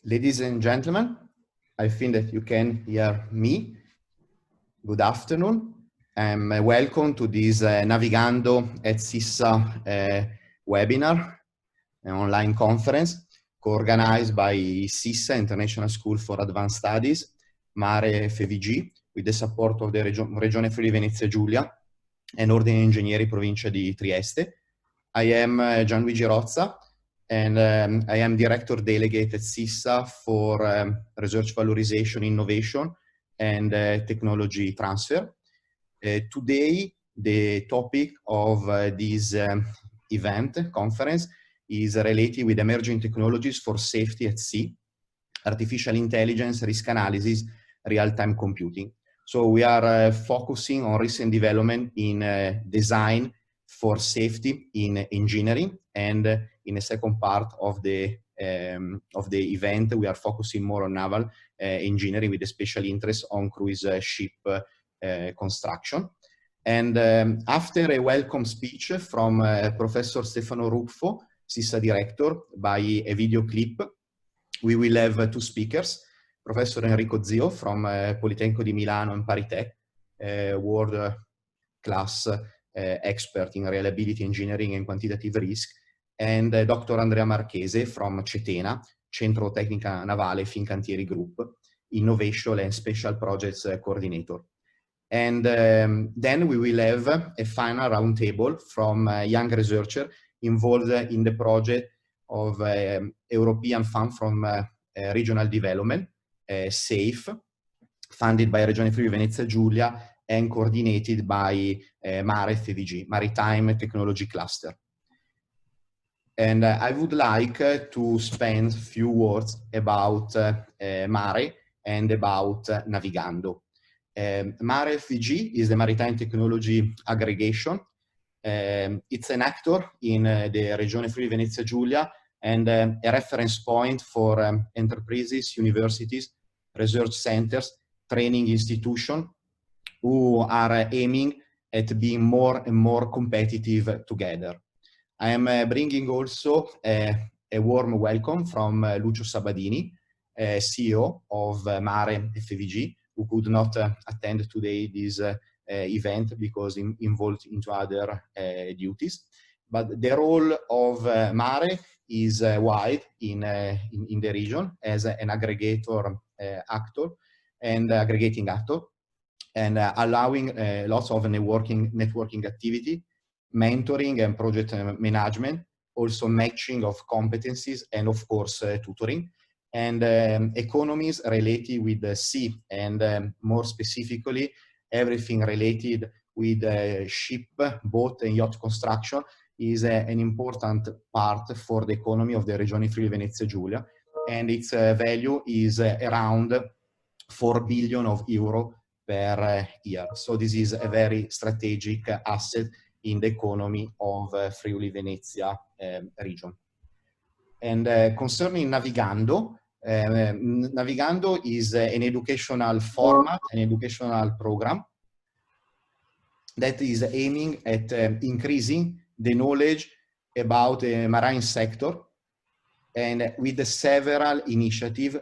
Ladies and gentlemen, I think that you can hear me. Good afternoon, and welcome to this Navigando at SISSA webinar, an online conference co-organized by SISSA, International School for Advanced Studies, Mare FVG, with the support of the Regione FVG Giulia and Ordine Ingegneri Provincia di Trieste. I am Gianluigi Rozza, and I am Director Delegate at SISSA for Research Valorization, Innovation, and Technology Transfer. Today, the topic of this conference, is related with emerging technologies for safety at sea, artificial intelligence, risk analysis, real-time computing. So we are focusing on recent development in design for safety in engineering, and in the second part of the event, we are focusing more on naval engineering with a special interest on cruise ship construction. And after a welcome speech from Professor Stefano Ruffo, SISSA Director, by a video clip, we will have two speakers, Professor Enrico Zio from Politecnico di Milano and ParisTech, world-class expert in reliability engineering and quantitative risk, and Dr. Andrea Marchese from CETENA, Centro Tecnica Navale Fincantieri Group, Innovation and Special Projects Coordinator. And then we will have a final roundtable from a young researcher involved in the project of European Fund from Regional Development, SAFE, funded by Regione FVG Giulia and coordinated by Mare FVG, Maritime Technology Cluster. And I would like to spend a few words about Mare and about Navigando. Mare FVG is the Maritime Technology Aggregation. It's an actor in the Regione FVG Giulia and a reference point for enterprises, universities, research centers, training institutions who are aiming at being more and more competitive together. I am bringing also a warm welcome from Lucio Sabadini, CEO of Mare FVG, who could not attend today this event because involved into other duties. But the role of Mare is wide in the region as an aggregator actor and aggregating actor, and allowing lots of networking activity, mentoring and project management, also matching of competencies, and of course tutoring, and economies related with the sea, and more specifically everything related with ship, boat and yacht construction is an important part for the economy of the Regione Friuli-Venezia Giulia, and its value is around 4 billion euro per year. So this is a very strategic asset in the economy of Friuli-Venezia region. And concerning Navigando, Navigando is an educational format, an educational program that is aiming at increasing the knowledge about the marine sector, and with several initiatives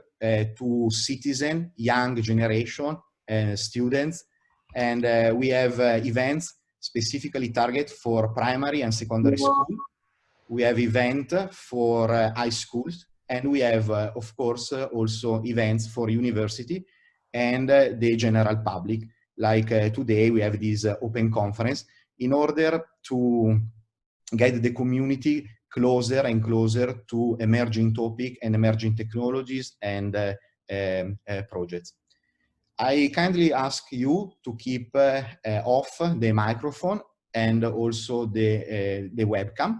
to citizen, young generation, students, and we have events specifically target for primary and secondary school. We have event for high schools, and we have, of course, also events for university and the general public. Like today, we have this open conference in order to get the community closer and closer to emerging topics and emerging technologies and projects. I kindly ask you to keep off the microphone and also the webcam.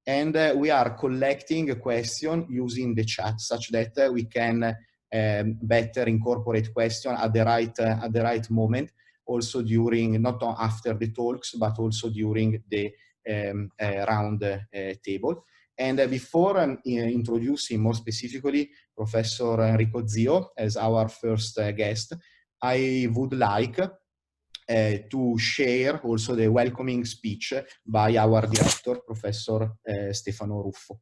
And we are collecting a question using the chat, such that we can better incorporate question at the right moment, also during, not after the talks, but also during the round table. And before introducing more specifically Professor Enrico Zio as our first guest, I would like to share also the welcoming speech by our director, Professor Stefano Ruffo.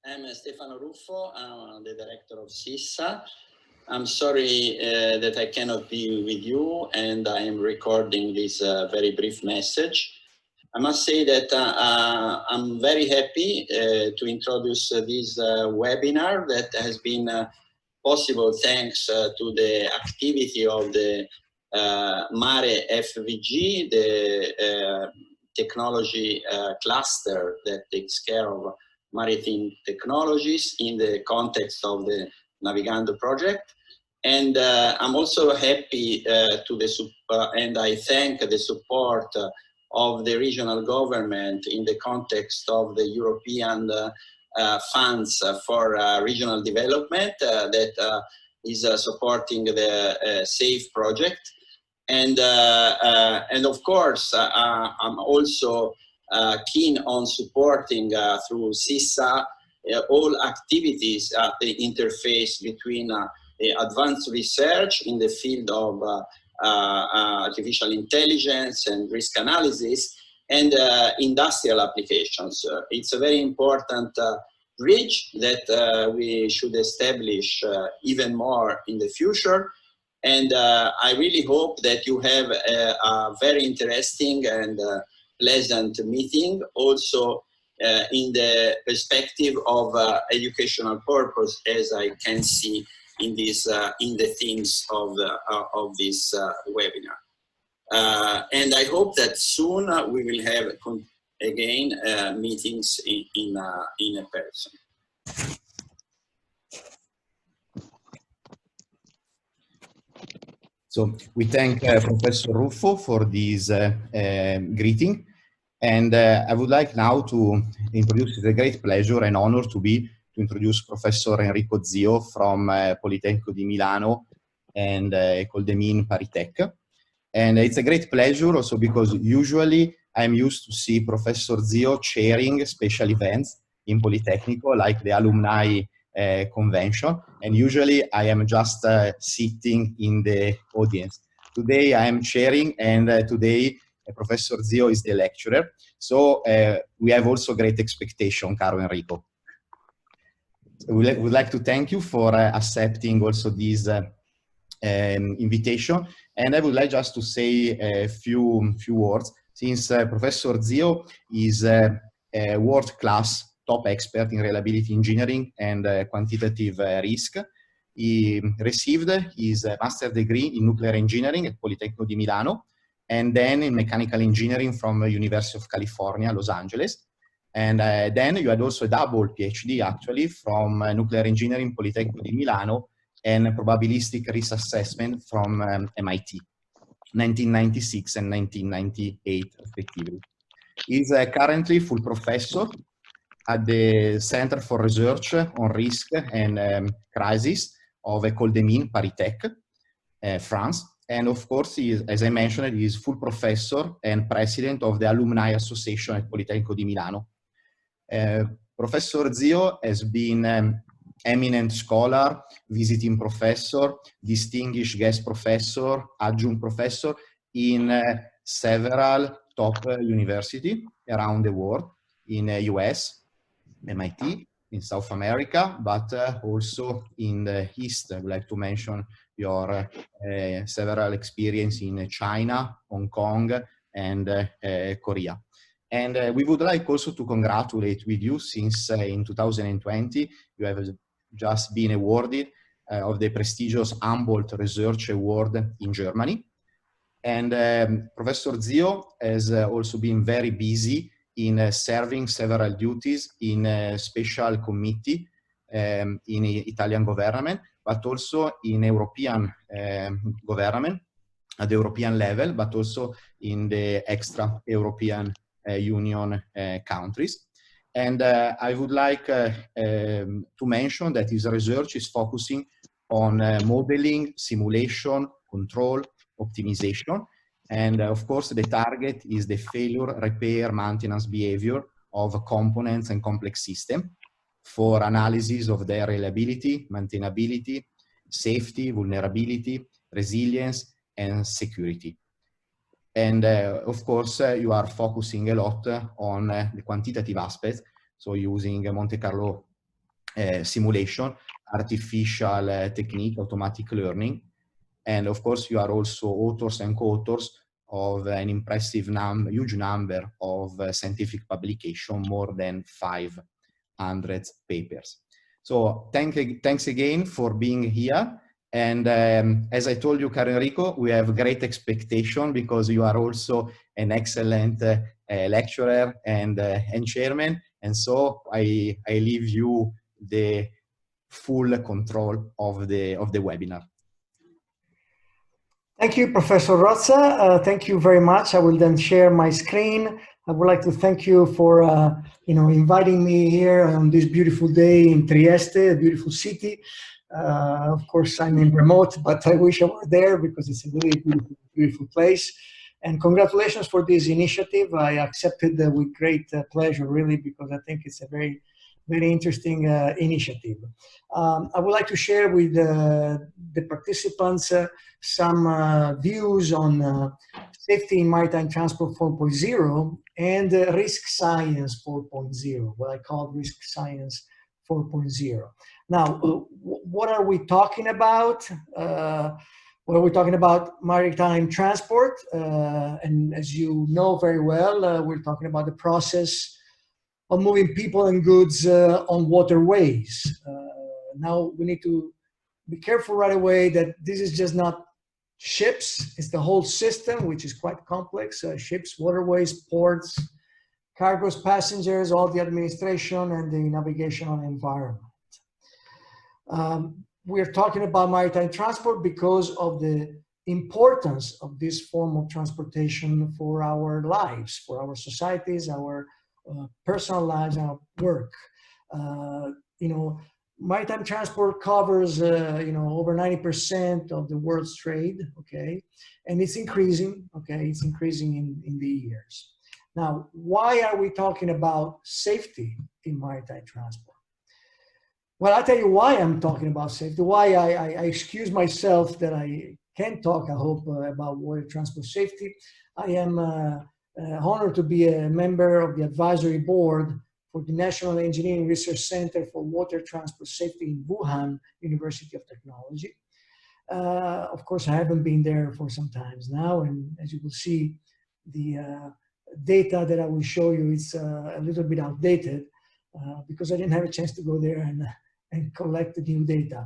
I'm Stefano Ruffo. I'm the director of SISSA. I'm sorry that I cannot be with you, and I am recording this very brief message. I must say that I'm very happy to introduce this webinar that has been possible thanks to the activity of the Mare FVG, the technology cluster that takes care of maritime technologies in the context of the Navigando project. And I'm also happy and I thank the support of the regional government in the context of the European funds for regional development that is supporting the SAFE project. And of course, I'm also keen on supporting through SISSA all activities at the interface between advanced research in the field of artificial intelligence and risk analysis and industrial applications. It's a very important bridge that we should establish even more in the future. And I really hope that you have a very interesting and pleasant meeting also in the perspective of educational purpose, as I can see in this in the themes of this webinar. And I hope that soon we will have again meetings in a person. So we thank Professor Ruffo for this greeting. And I would like now to introduce, it's a great pleasure and honor to introduce Professor Enrico Zio from Politecnico di Milano and called the mean ParisTech. And it's a great pleasure also because usually I'm used to see Professor Zio chairing special events in Politecnico, like the alumni convention. And usually I am just sitting in the audience. Today I am chairing, and today Professor Zio is the lecturer. So we have also great expectation, caro Enrico. So we would like to thank you for accepting also this invitation. And I would like just to say a few words, since Professor Zio is a world-class top expert in reliability engineering and quantitative risk. He received his master's degree in nuclear engineering at Politecnico di Milano, and then in mechanical engineering from University of California, Los Angeles. And then you had also a double PhD actually from nuclear engineering, Politecnico di Milano, and probabilistic risk assessment from MIT, 1996 and 1998 respectively. He's currently full professor at the Center for Research on Risk and Crisis of École des Mines, ParisTech, France. And of course, he is, as I mentioned, he is full professor and president of the Alumni Association at Politecnico di Milano. Professor Zio has been eminent scholar, visiting professor, distinguished guest professor, adjunct professor in several top universities around the world, in US, MIT, in South America, but also in the East. I would like to mention your several experience in China, Hong Kong, and Korea. And we would like also to congratulate with you, since in 2020 you have just been awarded of the prestigious Humboldt Research Award in Germany. And Professor Zio has also been very busy in serving several duties in a special committee in Italian government, but also in European government at the European level, but also in the extra-European Union countries. And I would like to mention that his research is focusing on modeling, simulation, control, optimization. And of course, the target is the failure, repair, maintenance behavior of components and complex systems for analysis of their reliability, maintainability, safety, vulnerability, resilience, and security. And of course, you are focusing a lot on the quantitative aspects, so using Monte Carlo simulation, artificial technique, automatic learning. And of course, you are also authors and co-authors of an impressive huge number of scientific publications, more than 500 papers. So thanks again for being here. And as I told you, caro Enrico, we have great expectation because you are also an excellent lecturer and chairman. And so I leave you the full control of the webinar. Thank you, Professor Rozza. Thank you very much. I will then share my screen. I would like to thank you for inviting me here on this beautiful day in Trieste, a beautiful city. Of course, I'm in remote, but I wish I were there because it's a really beautiful, beautiful place. And congratulations for this initiative. I accepted with great pleasure, really, because I think it's a very, very interesting initiative. I would like to share with the participants some views on safety in maritime transport 4.0 and risk science 4.0, what I call risk science 4.0. Now, what are we talking about? Well, we're talking about maritime transport, and as you know very well, we're talking about the process of moving people and goods on waterways. Now, we need to be careful right away that this is just not ships, it's the whole system, which is quite complex. Ships, waterways, ports, cargoes, passengers, all the administration and the navigational environment. We're talking about maritime transport because of the importance of this form of transportation for our lives, for our societies, our personal lives, our work. Maritime transport covers, over 90% of the world's trade, okay? And it's increasing, okay? It's increasing in the years. Now, why are we talking about safety in maritime transport? Well, I'll tell you why I'm talking about safety, why I excuse myself that I can't talk, I hope, about water transport safety. I am honored to be a member of the advisory board for the National Engineering Research Center for Water Transport Safety in Wuhan, University of Technology. Of course, I haven't been there for some times now, and as you will see, the data that I will show you is a little bit outdated because I didn't have a chance to go there and collect the new data.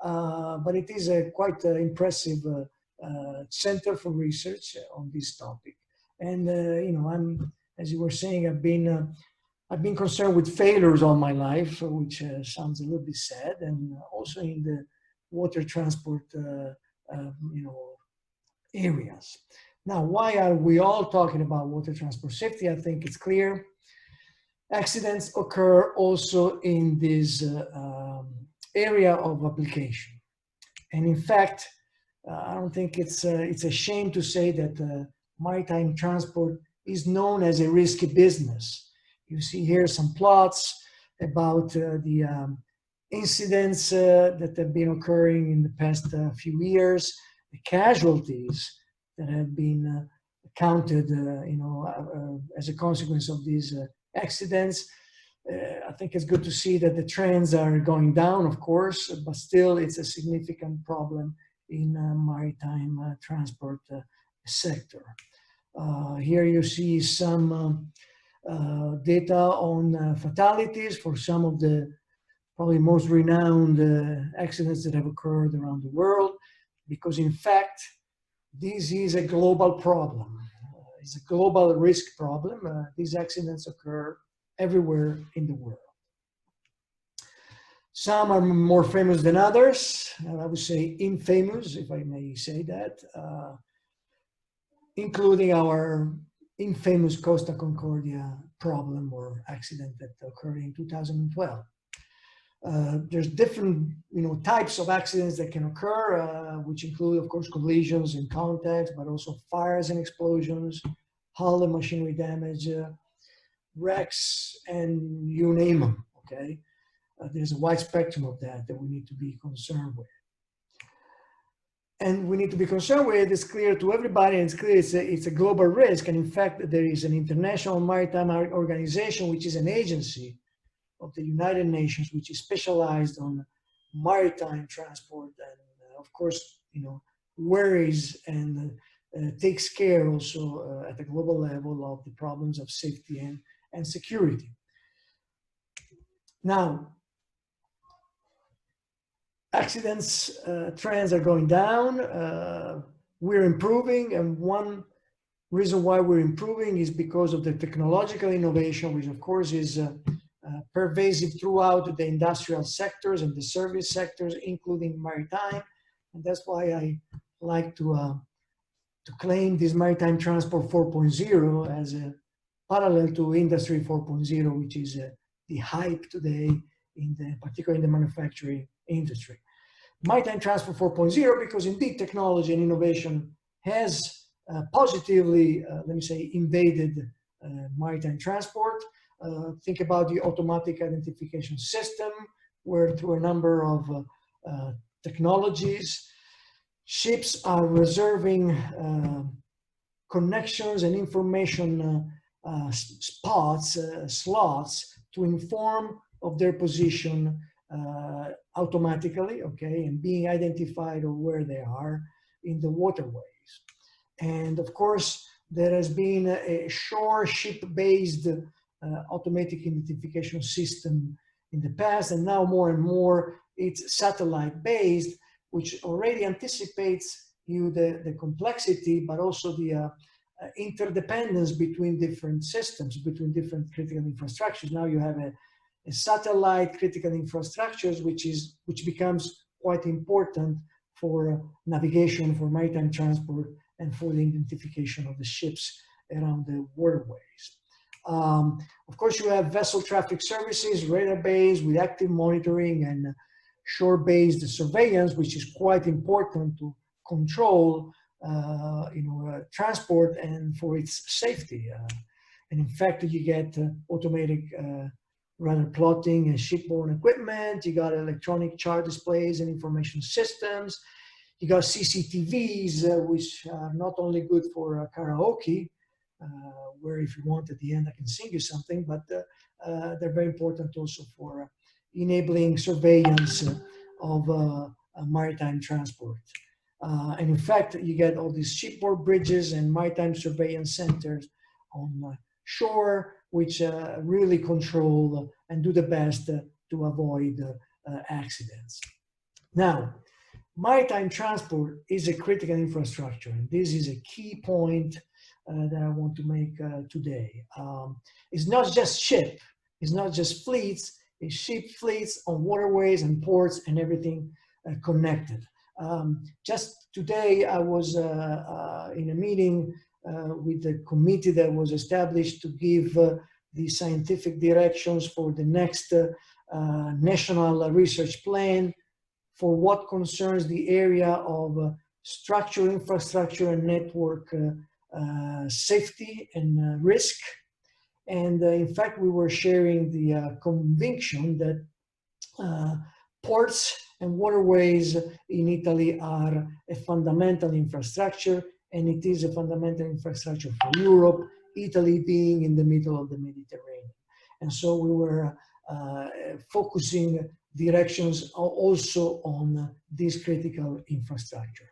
But it is a quite impressive center for research on this topic. And as you were saying, I've been concerned with failures all my life, which sounds a little bit sad, and also in the water transport, areas. Now, why are we all talking about water transport safety? I think it's clear. Accidents occur also in this area of application. And in fact, I don't think it's a shame to say that maritime transport is known as a risky business. You see here some plots about the incidents that have been occurring in the past few years, the casualties that have been counted, as a consequence of these accidents. I think it's good to see that the trends are going down, of course, but still it's a significant problem in maritime transport sector. Here you see some data on fatalities for some of the probably most renowned accidents that have occurred around the world, because in fact, this is a global problem. It's a global risk problem. These accidents occur everywhere in the world. Some are more famous than others. I would say infamous, if I may say that, including our infamous Costa Concordia problem or accident that occurred in 2012. There's different types of accidents that can occur, which include, of course, collisions and contacts, but also fires and explosions, hull and machinery damage, wrecks, and you name them, okay? There's a wide spectrum of that we need to be concerned with. And we need to be concerned with, it's clear to everybody, and it's clear it's a global risk. And in fact, there is an International Maritime Organization, which is an agency of the United Nations, which is specialized on maritime transport and, of course, you know, worries and takes care also at the global level of the problems of safety and security. Now, accidents trends are going down. We're improving, and one reason why we're improving is because of the technological innovation, which of course is pervasive throughout the industrial sectors and the service sectors, including maritime. And that's why I like to claim this maritime transport 4.0 as a parallel to industry 4.0, which is the hype today, particularly in the manufacturing industry. Maritime transport 4.0 because indeed technology and innovation has positively, let me say, invaded maritime transport. Think about the automatic identification system, where through a number of technologies, ships are reserving connections and information slots to inform of their position automatically, okay, and being identified of where they are in the waterways. And of course, there has been a shore ship-based automatic identification system in the past, and now more and more it's satellite-based, which already anticipates the complexity, but also the interdependence between different systems, between different critical infrastructures. Now you have a satellite critical infrastructures, which becomes quite important for navigation, for maritime transport, and for the identification of the ships around the waterways. Of course, you have vessel traffic services, radar-based with active monitoring, and shore-based surveillance, which is quite important to control transport and for its safety. And in fact, you get automatic radar plotting and shipborne equipment. You got electronic chart displays and information systems. You got CCTVs, which are not only good for karaoke, where if you want at the end I can sing you something, but they're very important also for enabling surveillance of maritime transport. And in fact, you get all these shipboard bridges and maritime surveillance centers on shore, which really control and do the best to avoid accidents. Now, maritime transport is a critical infrastructure, and this is a key point that I want to make today. It's not just ship, it's not just fleets, it's ship fleets on waterways and ports and everything connected. Just today, I was in a meeting with the committee that was established to give the scientific directions for the next national research plan for what concerns the area of structure, infrastructure, and network safety and risk. And in fact, we were sharing the conviction that ports and waterways in Italy are a fundamental infrastructure, and it is a fundamental infrastructure for Europe, Italy being in the middle of the Mediterranean. And so we were focusing directions also on this critical infrastructure.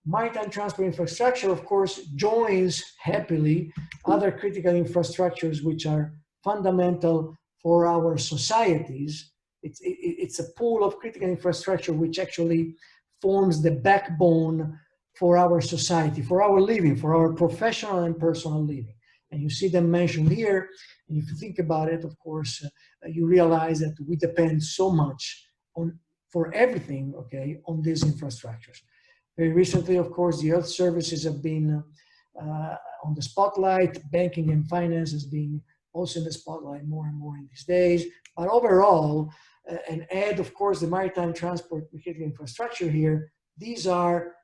Maritime transport infrastructure, of course, joins happily other critical infrastructures which are fundamental for our societies. It's a pool of critical infrastructure which actually forms the backbone for our society, for our living, for our professional and personal living. And you see them mentioned here. And if you think about it, of course, you realize that we depend so much for everything, okay, on these infrastructures. Very recently, of course, the health services have been on the spotlight. Banking and finance has been also in the spotlight more and more in these days. But overall, and add, of course, the maritime transport infrastructure here, these are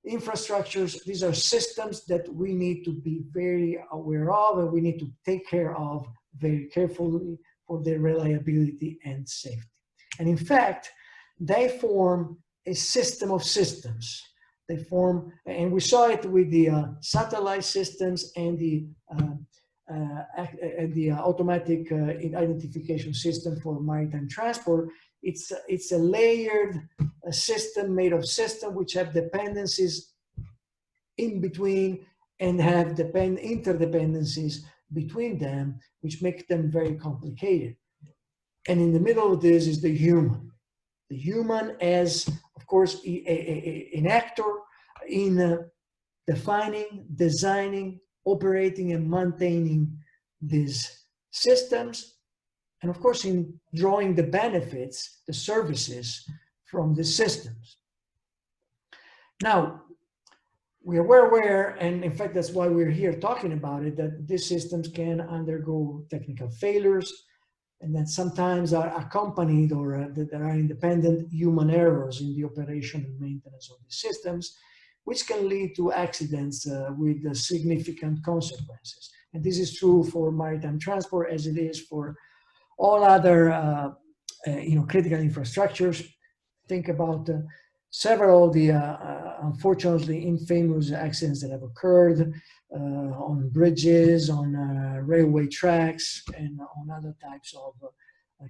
infrastructures, these are systems that we need to be very aware of, and we need to take care of very carefully for their reliability and safety. And in fact, they form a system of systems. They form, and we saw it with the satellite systems and the the automatic identification system for maritime transport. It's a layered system made of systems which have dependencies in between and have interdependencies between them, which make them very complicated. And in the middle of this is the human. The human as, of course, an actor in defining, designing, operating, and maintaining these systems, and of course in drawing the benefits, the services from the systems. Now, we are well aware, and in fact that's why we're here talking about it, that these systems can undergo technical failures, and that sometimes are accompanied or that there are independent human errors in the operation and maintenance of the systems, which can lead to accidents with significant consequences. And this is true for maritime transport as it is for all other critical infrastructures. Think about several of the unfortunately infamous accidents that have occurred on bridges, on railway tracks, and on other types of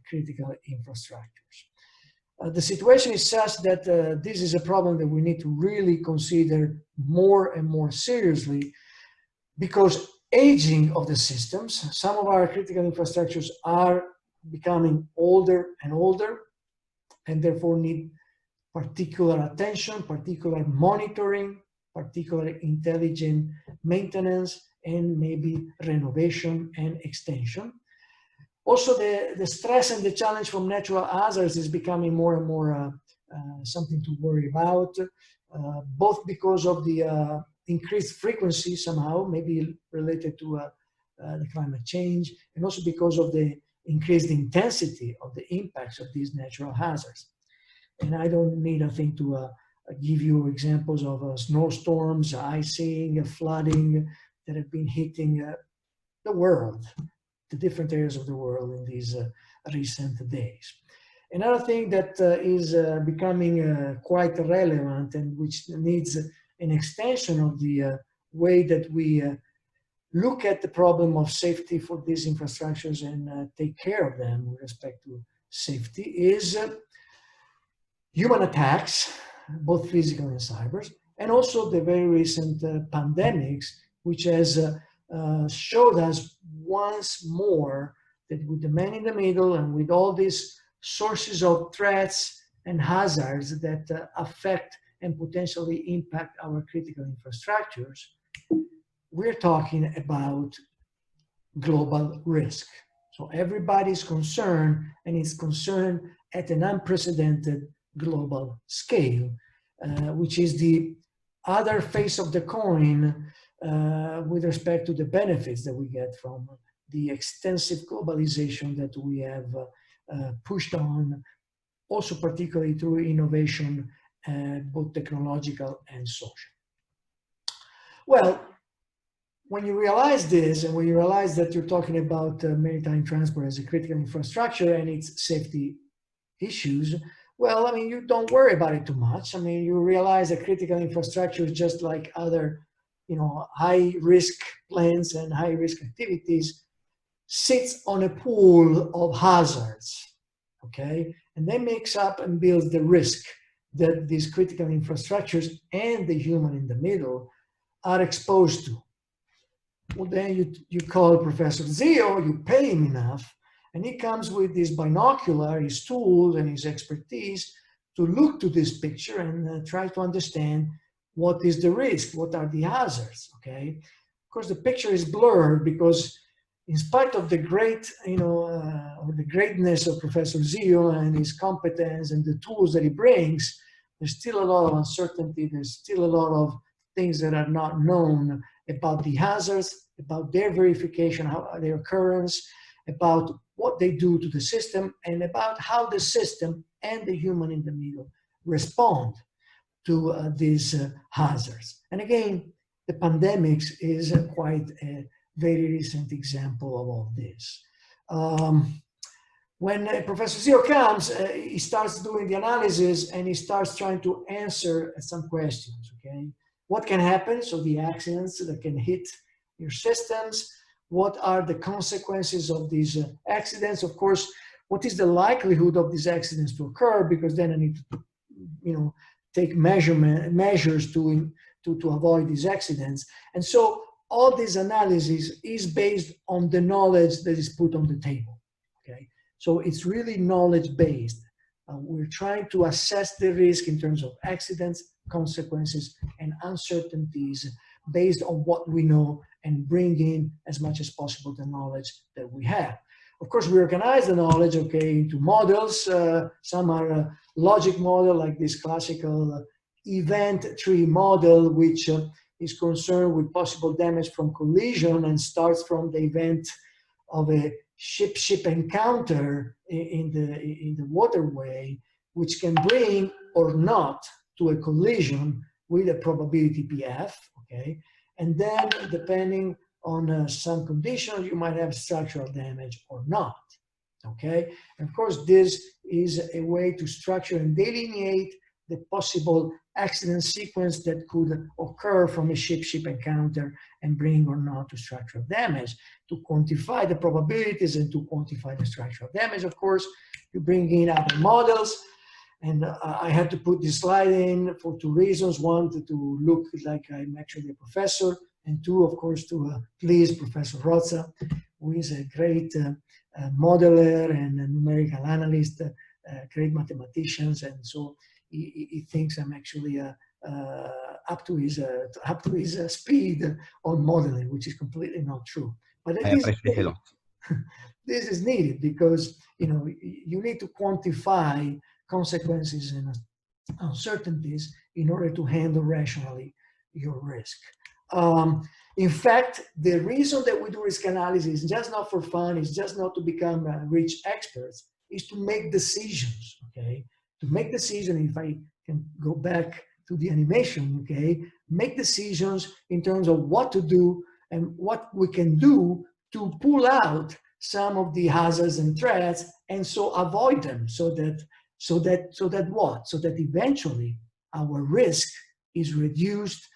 critical infrastructures. The situation is such that this is a problem that we need to really consider more and more seriously, because aging of the systems, some of our critical infrastructures are becoming older and older, and therefore need particular attention, particular monitoring, particular intelligent maintenance, and maybe renovation and extension. Also, the stress and the challenge from natural hazards is becoming more and more something to worry about, both because of the increased frequency somehow, maybe related to the climate change, and also because of the increased intensity of the impacts of these natural hazards. And I don't need, I think, to give you examples of snowstorms, icing, flooding that have been hitting the world, the different areas of the world in these recent days. Another thing that is becoming quite relevant and which needs an extension of the way that we look at the problem of safety for these infrastructures and take care of them with respect to safety is human attacks, both physical and cyber, and also the very recent pandemics, which has showed us once more that with the man in the middle and with all these sources of threats and hazards that affect and potentially impact our critical infrastructures, we're talking about global risk. So everybody's concerned, and is concerned at an unprecedented global scale, which is the other face of the coin with respect to the benefits that we get from the extensive globalization that we have pushed on, also particularly through innovation, both technological and social. Well, when you realize this, and when you realize that you're talking about maritime transport as a critical infrastructure and its safety issues, well, I mean, you don't worry about it too much. I mean, you realize that critical infrastructure is just like other, high-risk plants and high-risk activities, sits on a pool of hazards, okay? And that makes up and builds the risk that these critical infrastructures and the human in the middle are exposed to. Well, then you call Professor Zio, you pay him enough, and he comes with his binocular, his tools, and his expertise to look to this picture and try to understand what is the risk, what are the hazards, okay? Of course, the picture is blurred because in spite of the great, or the greatness of Professor Zio and his competence and the tools that he brings, there's still a lot of uncertainty, there's still a lot of things that are not known about the hazards, about their verification, how their occurrence, about what they do to the system, and about how the system and the human in the middle respond to these hazards. And again, the pandemics is quite a very recent example of all this. When Professor Zio comes, he starts doing the analysis and he starts trying to answer some questions, okay? What can happen? So the accidents that can hit your systems, what are the consequences of these accidents. Of course, what is the likelihood of these accidents to occur, because then I need to, you know, take measures to avoid these accidents. And so all this analysis is based on the knowledge that is put on the table, okay? So it's really knowledge-based. We're trying to assess the risk in terms of accidents, consequences, and uncertainties based on what we know, and bring in as much as possible the knowledge that we have. Of course, we organize the knowledge, okay, into models. Some are a logic model, like this classical event tree model, which is concerned with possible damage from collision and starts from the event of a ship-ship encounter in the waterway, which can bring or not to a collision with a probability PF, okay? And then, depending on some conditions, you might have structural damage or not, okay? And of course, this is a way to structure and delineate the possible accident sequence that could occur from a ship-ship encounter and bring or not to structural damage. To quantify the probabilities and to quantify the structural damage, of course, you bring in other models. And I had to put this slide in for two reasons. One, to look like I'm actually a professor, and two, of course, to please Professor Rozza, who is a great modeler and a numerical analyst, great mathematicians, and so he thinks I'm actually up to his speed on modeling, which is completely not true. But it is needed. This is needed because, you know, you need to quantify consequences and uncertainties in order to handle rationally your risk. In fact, the reason that we do risk analysis is just not for fun, it's just not to become rich experts, is to make decisions, okay? To make decisions, if I can go back to the animation, okay? Make decisions in terms of what to do and what we can do to pull out some of the hazards and threats, and so avoid them, so that eventually our risk is reduced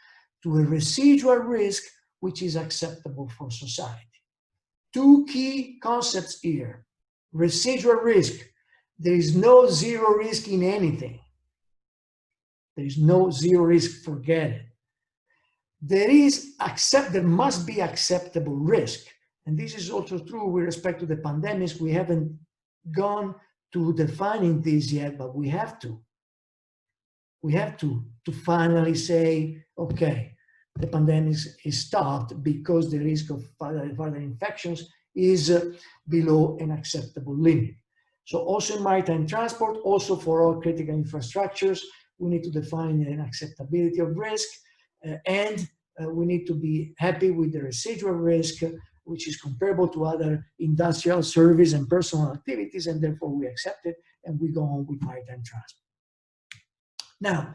to a residual risk which is acceptable for society. Two key concepts here. Residual risk. There is no zero risk in anything. There is no zero risk, forget it. There must be acceptable risk. And this is also true with respect to the pandemics. We haven't gone to defining this yet, but we have to. We have to finally say, okay, the pandemic is stopped because the risk of further infections is below an acceptable limit. So also in maritime transport, also for all critical infrastructures, we need to define an acceptability of risk, and we need to be happy with the residual risk, which is comparable to other industrial, service, and personal activities, and therefore we accept it, and we go on with maritime transport. Now,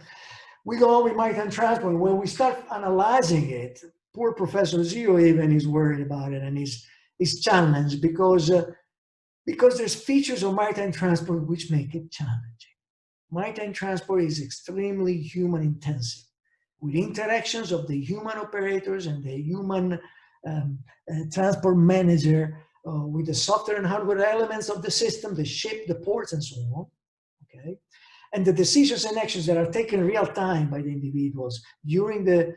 we go on with maritime transport, and when we start analyzing it, poor Professor Zio even is worried about it, and is challenged because there's features of maritime transport which make it challenging. Maritime transport is extremely human intensive, with interactions of the human operators and the human transport manager, with the software and hardware elements of the system, the ship, the ports, and so on, okay? And the decisions and actions that are taken real time by the individuals during the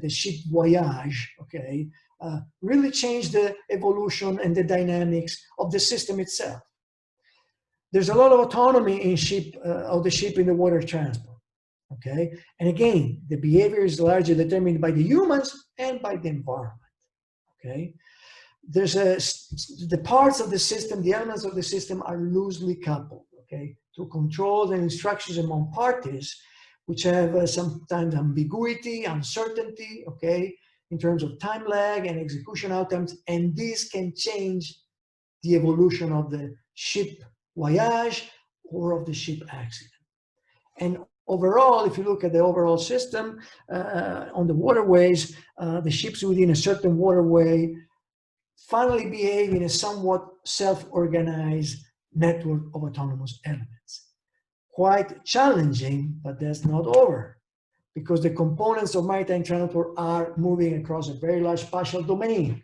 ship voyage, okay, really change the evolution and the dynamics of the system itself. There's a lot of autonomy in the ship in the water transport, okay? And again, the behavior is largely determined by the humans and by the environment, okay? There's the parts of the system, the elements of the system are loosely coupled, okay, to control and instructions among parties, which have sometimes ambiguity, uncertainty, okay, in terms of time lag and execution outcomes, and this can change the evolution of the ship voyage or of the ship accident. And overall, if you look at the overall system on the waterways, the ships within a certain waterway finally behave in a somewhat self-organized network of autonomous elements. Quite challenging, but that's not over, because the components of maritime transport are moving across a very large spatial domain.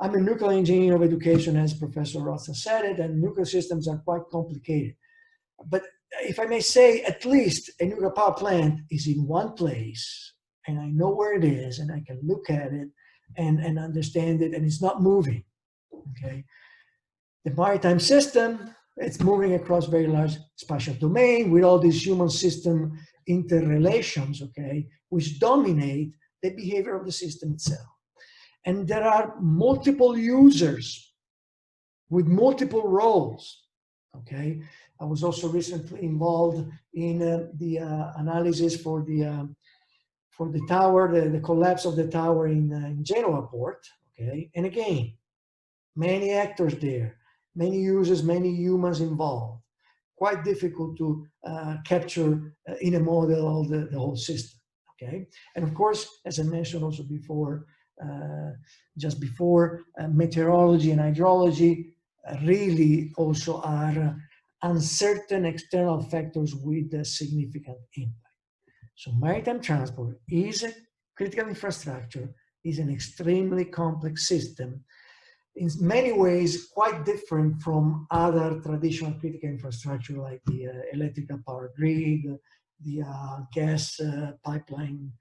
I'm a nuclear engineer of education, as Professor Rossa said it, and nuclear systems are quite complicated. But if I may say, at least a nuclear power plant is in one place, and I know where it is, and I can look at it and understand it, and it's not moving, okay? The maritime system, it's moving across very large spatial domain with all these human system interrelations, okay, which dominate the behavior of the system itself. And there are multiple users with multiple roles, okay? I was also recently involved in the analysis for the tower, the collapse of the tower in Genoa port, okay? And again, many actors there, many users, many humans involved. Quite difficult to capture in a model the whole system, okay? And of course, as I mentioned also before, just before, meteorology and hydrology really also are uncertain external factors with a significant impact. So maritime transport is a critical infrastructure, is an extremely complex system, in many ways quite different from other traditional critical infrastructure like the electrical power grid, the gas pipeline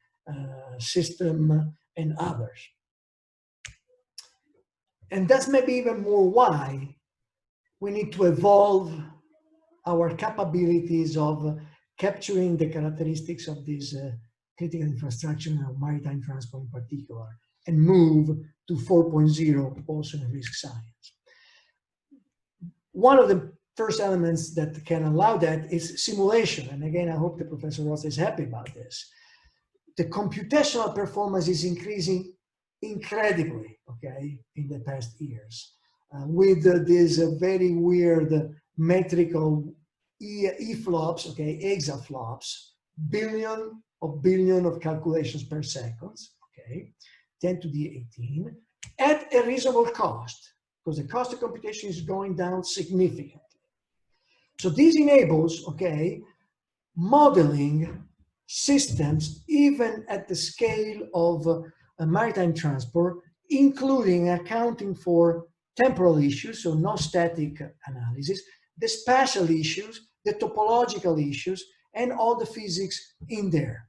system, and others. And that's maybe even more why we need to evolve our capabilities of capturing the characteristics of this critical infrastructure and maritime transport in particular, and move to 4.0 also in risk science. One of the first elements that can allow that is simulation. And again, I hope the Professor Ross is happy about this. The computational performance is increasing incredibly, okay, in the past years, with this very weird metrical EFLOPS, okay, exaflops, billion of calculations per second, okay, 10 to the 18, at a reasonable cost, because the cost of computation is going down significantly. So this enables, okay, modeling systems even at the scale of maritime transport, including accounting for temporal issues, so no static analysis, the spatial issues, the topological issues, and all the physics in there,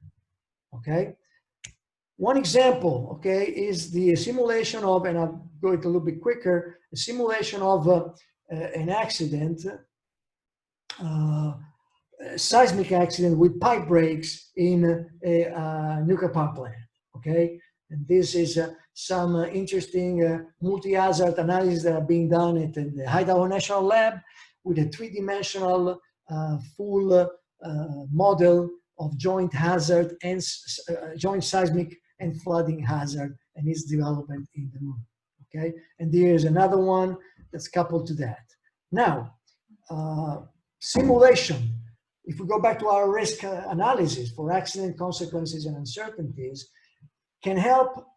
okay? One example, okay, is the simulation of, and I'll go it a little bit quicker, a simulation of an accident, seismic accident with pipe breaks in a nuclear power plant, okay? And this is some interesting multi-hazard analysis that are being done at the Idaho National Lab with a three-dimensional full model of joint hazard and joint seismic and flooding hazard and its development in the moon, okay? And here's another one that's coupled to that. Now, simulation, if we go back to our risk analysis for accident consequences and uncertainties, can help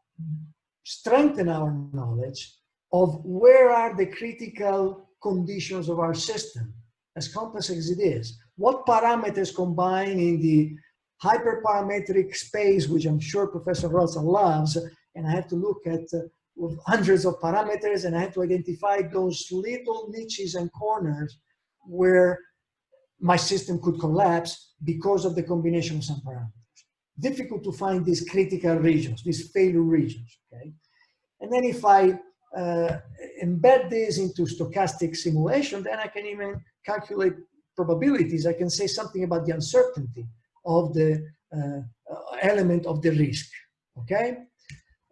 strengthen our knowledge of where are the critical conditions of our system, as complex as it is. What parameters combine in the hyperparametric space, which I'm sure Professor Rosa loves, and I have to look at with hundreds of parameters, and I have to identify those little niches and corners where my system could collapse because of the combination of some parameters. Difficult to find these critical regions, these failure regions, okay? And then if I embed this into stochastic simulation, then I can even calculate probabilities. I can say something about the uncertainty of the element of the risk, okay?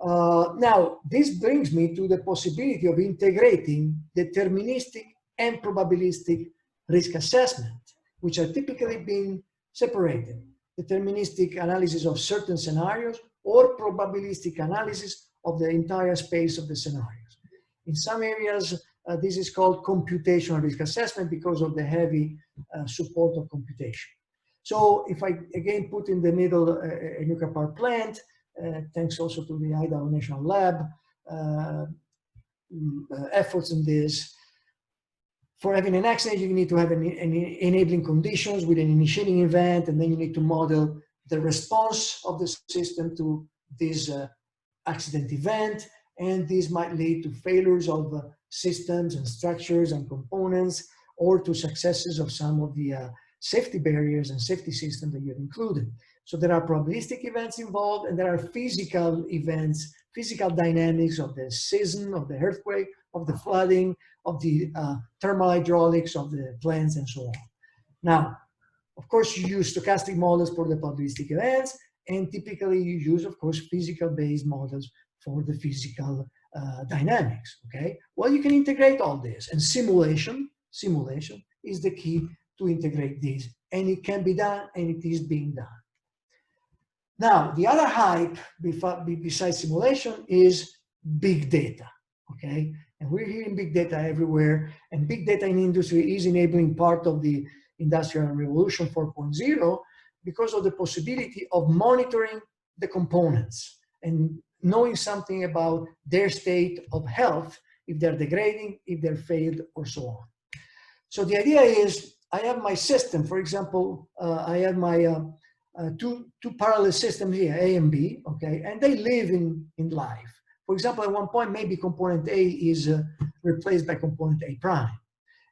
Now, this brings me to the possibility of integrating deterministic and probabilistic risk assessment, which are typically being separated. Deterministic analysis of certain scenarios or probabilistic analysis of the entire space of the scenarios. In some areas, this is called computational risk assessment because of the heavy support of computation. So if I again put in the middle a nuclear power plant, thanks also to the Idaho National Lab efforts in this. For having an accident, you need to have an enabling conditions with an initiating event, and then you need to model the response of the system to this accident event. and this might lead to failures of systems and structures and components, or to successes of some of the safety barriers and safety systems that you've included. So there are probabilistic events involved, and there are physical events, physical dynamics of the season, of the earthquake, of the flooding, of the thermal hydraulics of the plants, and so on. Now, of course, you use stochastic models for the probabilistic events, and typically you use, of course, physical-based models for the physical dynamics, okay? Well, you can integrate all this, and simulation is the key to integrate these, and it can be done, and it is being done. Now, the other hype besides simulation is big data, okay? And we're hearing big data everywhere, and big data in industry is enabling part of the Industrial Revolution 4.0 because of the possibility of monitoring the components and knowing something about their state of health, if they're degrading, if they're failed, or so on. So the idea is, I have my system, for example, I have my two parallel systems here, A and B, okay, and they live in life. For example, at one point, maybe component A is replaced by component A prime.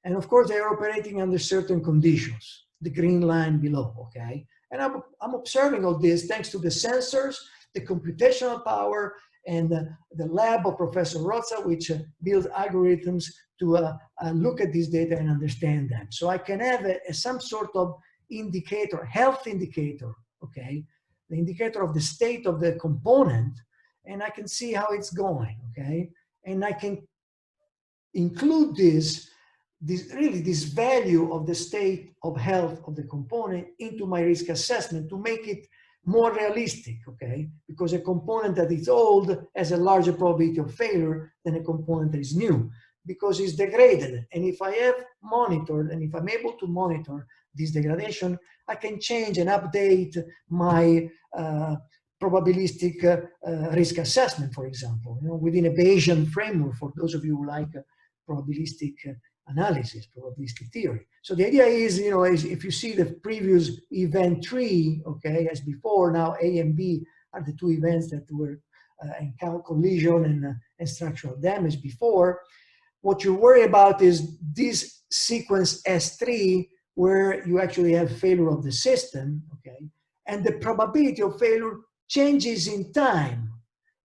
And of course, they are operating under certain conditions, the green line below, okay? And I'm observing all this thanks to the sensors, the computational power, and the lab of Professor Rozza, which builds algorithms to look at this data and understand them. So I can have some sort of indicator, health indicator, okay? The indicator of the state of the component, and I can see how it's going, okay? And I can include this value of the state of health of the component into my risk assessment to make it more realistic, okay? Because a component that is old has a larger probability of failure than a component that is new, because it's degraded. And if I have monitored, and if I'm able to monitor this degradation, I can change and update my probabilistic risk assessment, for example, within a Bayesian framework, for those of you who like probabilistic analysis, probabilistic theory. So the idea is, is if you see the previous event tree, okay, as before, now A and B are the two events that were in collision and structural damage before. What you worry about is this sequence S3, where you actually have failure of the system, okay, and the probability of failure changes in time.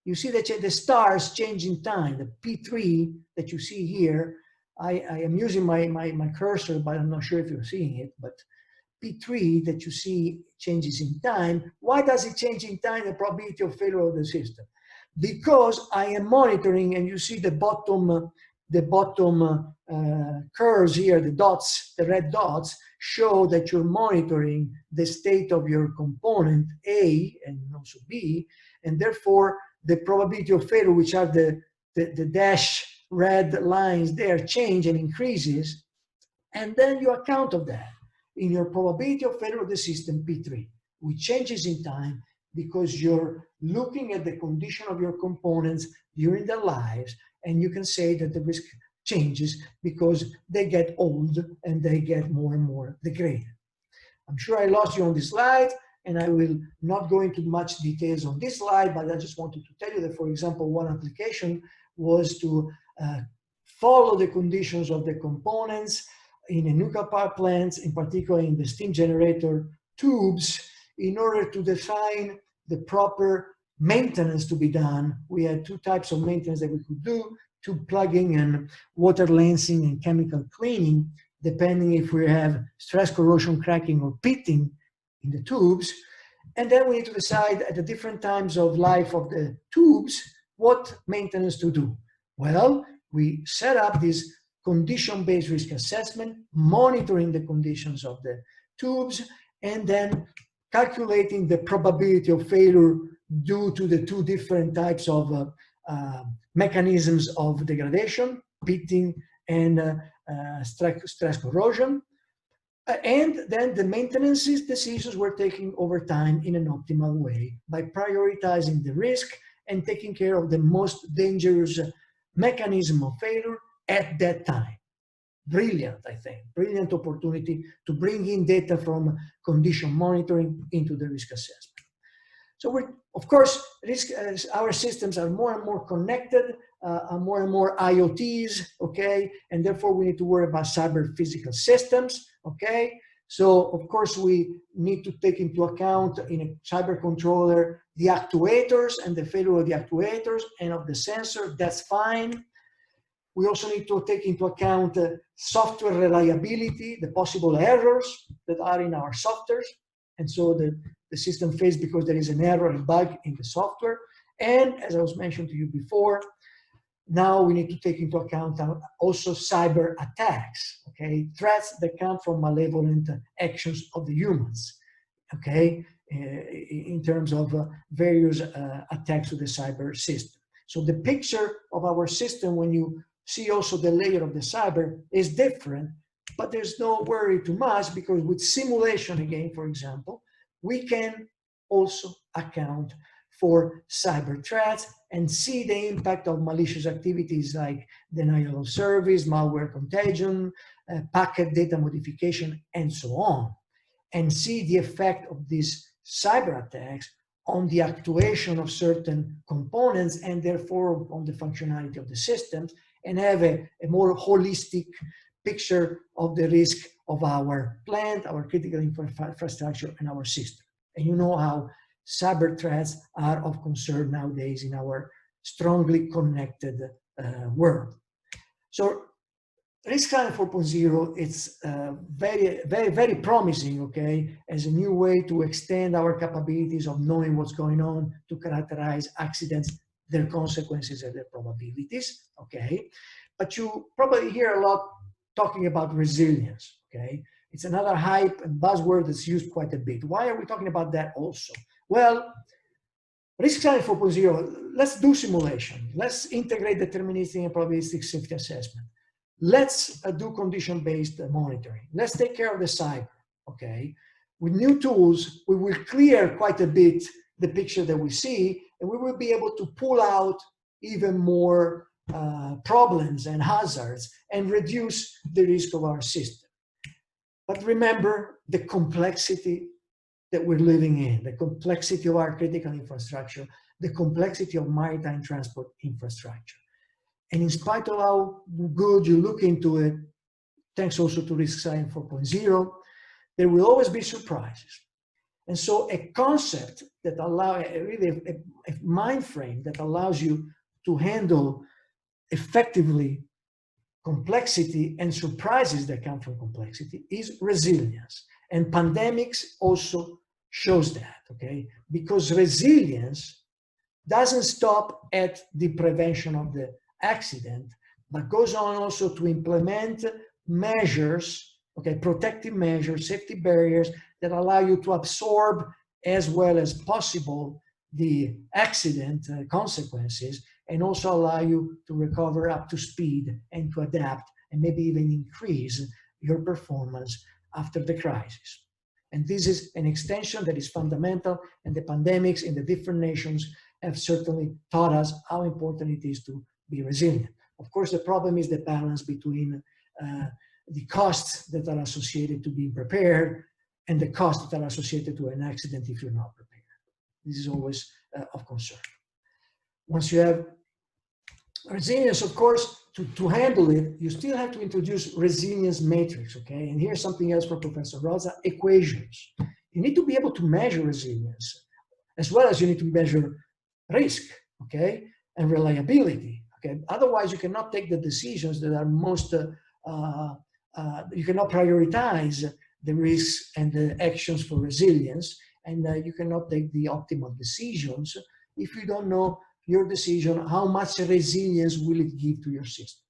You see that the stars change in time. The P3 that you see here, I am using my cursor, but I'm not sure if you're seeing it, but P3 that you see changes in time. Why does it change in time, the probability of failure of the system? Because I am monitoring, and you see the bottom curves here, the dots, the red dots, show that you're monitoring the state of your component A and also B, and therefore the probability of failure, which are the dash red lines there, change and increases, and then you account of that in your probability of failure of the system P3, which changes in time because you're looking at the condition of your components during their lives, and you can say that the risk changes because they get old and they get more and more degraded. I'm sure I lost you on this slide, and I will not go into much details on this slide, but I just wanted to tell you that, for example, one application was to follow the conditions of the components in a nuclear power plants, in particular in the steam generator tubes, in order to define the proper maintenance to be done. We had two types of maintenance that we could do: tube plugging and water lancing and chemical cleaning, depending if we have stress corrosion cracking or pitting in the tubes. And then we need to decide at the different times of life of the tubes what maintenance to do. Well, we set up this condition-based risk assessment, monitoring the conditions of the tubes, and then calculating the probability of failure due to the two different types of mechanisms of degradation, pitting and stress corrosion. And then the maintenance decisions were taken over time in an optimal way by prioritizing the risk and taking care of the most dangerous mechanism of failure at that time. Brilliant, I think. Brilliant opportunity to bring in data from condition monitoring into the risk assessment. So of course, our systems are more and more connected, more and more IoTs, okay? And therefore we need to worry about cyber physical systems, okay? So of course we need to take into account in a cyber controller the actuators and the failure of the actuators and of the sensor, that's fine. We also need to take into account software reliability, the possible errors that are in our softwares. And so the system fails because there is an error, a bug in the software. And as I was mentioned to you before, now we need to take into account also cyber attacks, okay? Threats that come from malevolent actions of the humans, okay? In terms of various attacks to the cyber system. So the picture of our system, when you see also the layer of the cyber, is different, but there's no worry too much, because with simulation, again, for example, we can also account for cyber threats and see the impact of malicious activities like denial of service, malware contagion, packet data modification, and so on, and see the effect of these cyber attacks on the actuation of certain components and therefore on the functionality of the systems, and have a more holistic picture of the risk of our plant, our critical infrastructure, and our system. And you know how cyber threats are of concern nowadays in our strongly connected world. So Risk Science 4.0, it's very promising, okay, as a new way to extend our capabilities of knowing what's going on, to characterize accidents, their consequences, and their probabilities, okay? But you probably hear a lot talking about resilience, okay? It's another hype and buzzword that's used quite a bit. Why are we talking about that also? Well, Risk Science 4.0, let's do simulation. Let's integrate deterministic and probabilistic safety assessment. Let's do condition-based monitoring. Let's take care of the cyber, okay? With new tools, we will clear quite a bit the picture that we see, and we will be able to pull out even more problems and hazards and reduce the risk of our system. But remember the complexity that we're living in, the complexity of our critical infrastructure, the complexity of maritime transport infrastructure. And in spite of how good you look into it, thanks also to Risk Science 4.0, there will always be surprises. And so a concept that allows, really a mind frame that allows you to handle effectively complexity and surprises that come from complexity is resilience. And pandemics also shows that, okay? Because resilience doesn't stop at the prevention of the accident, but goes on also to implement measures, okay, protective measures, safety barriers that allow you to absorb as well as possible the accident consequences, and also allow you to recover up to speed and to adapt and maybe even increase your performance after the crisis. And this is an extension that is fundamental, and the pandemics in the different nations have certainly taught us how important it is to be resilient. Of course, the problem is the balance between the costs that are associated to being prepared and the costs that are associated to an accident if you're not prepared. This is always of concern. Once you have resilience, of course, to handle it, you still have to introduce resilience matrix, okay? And here's something else from Professor Rosa, equations. You need to be able to measure resilience, as well as you need to measure risk, okay? And reliability, okay? Otherwise, you cannot take the decisions that are most, you cannot prioritize the risks and the actions for resilience, and you cannot take the optimal decisions if you don't know your decision, how much resilience will it give to your system.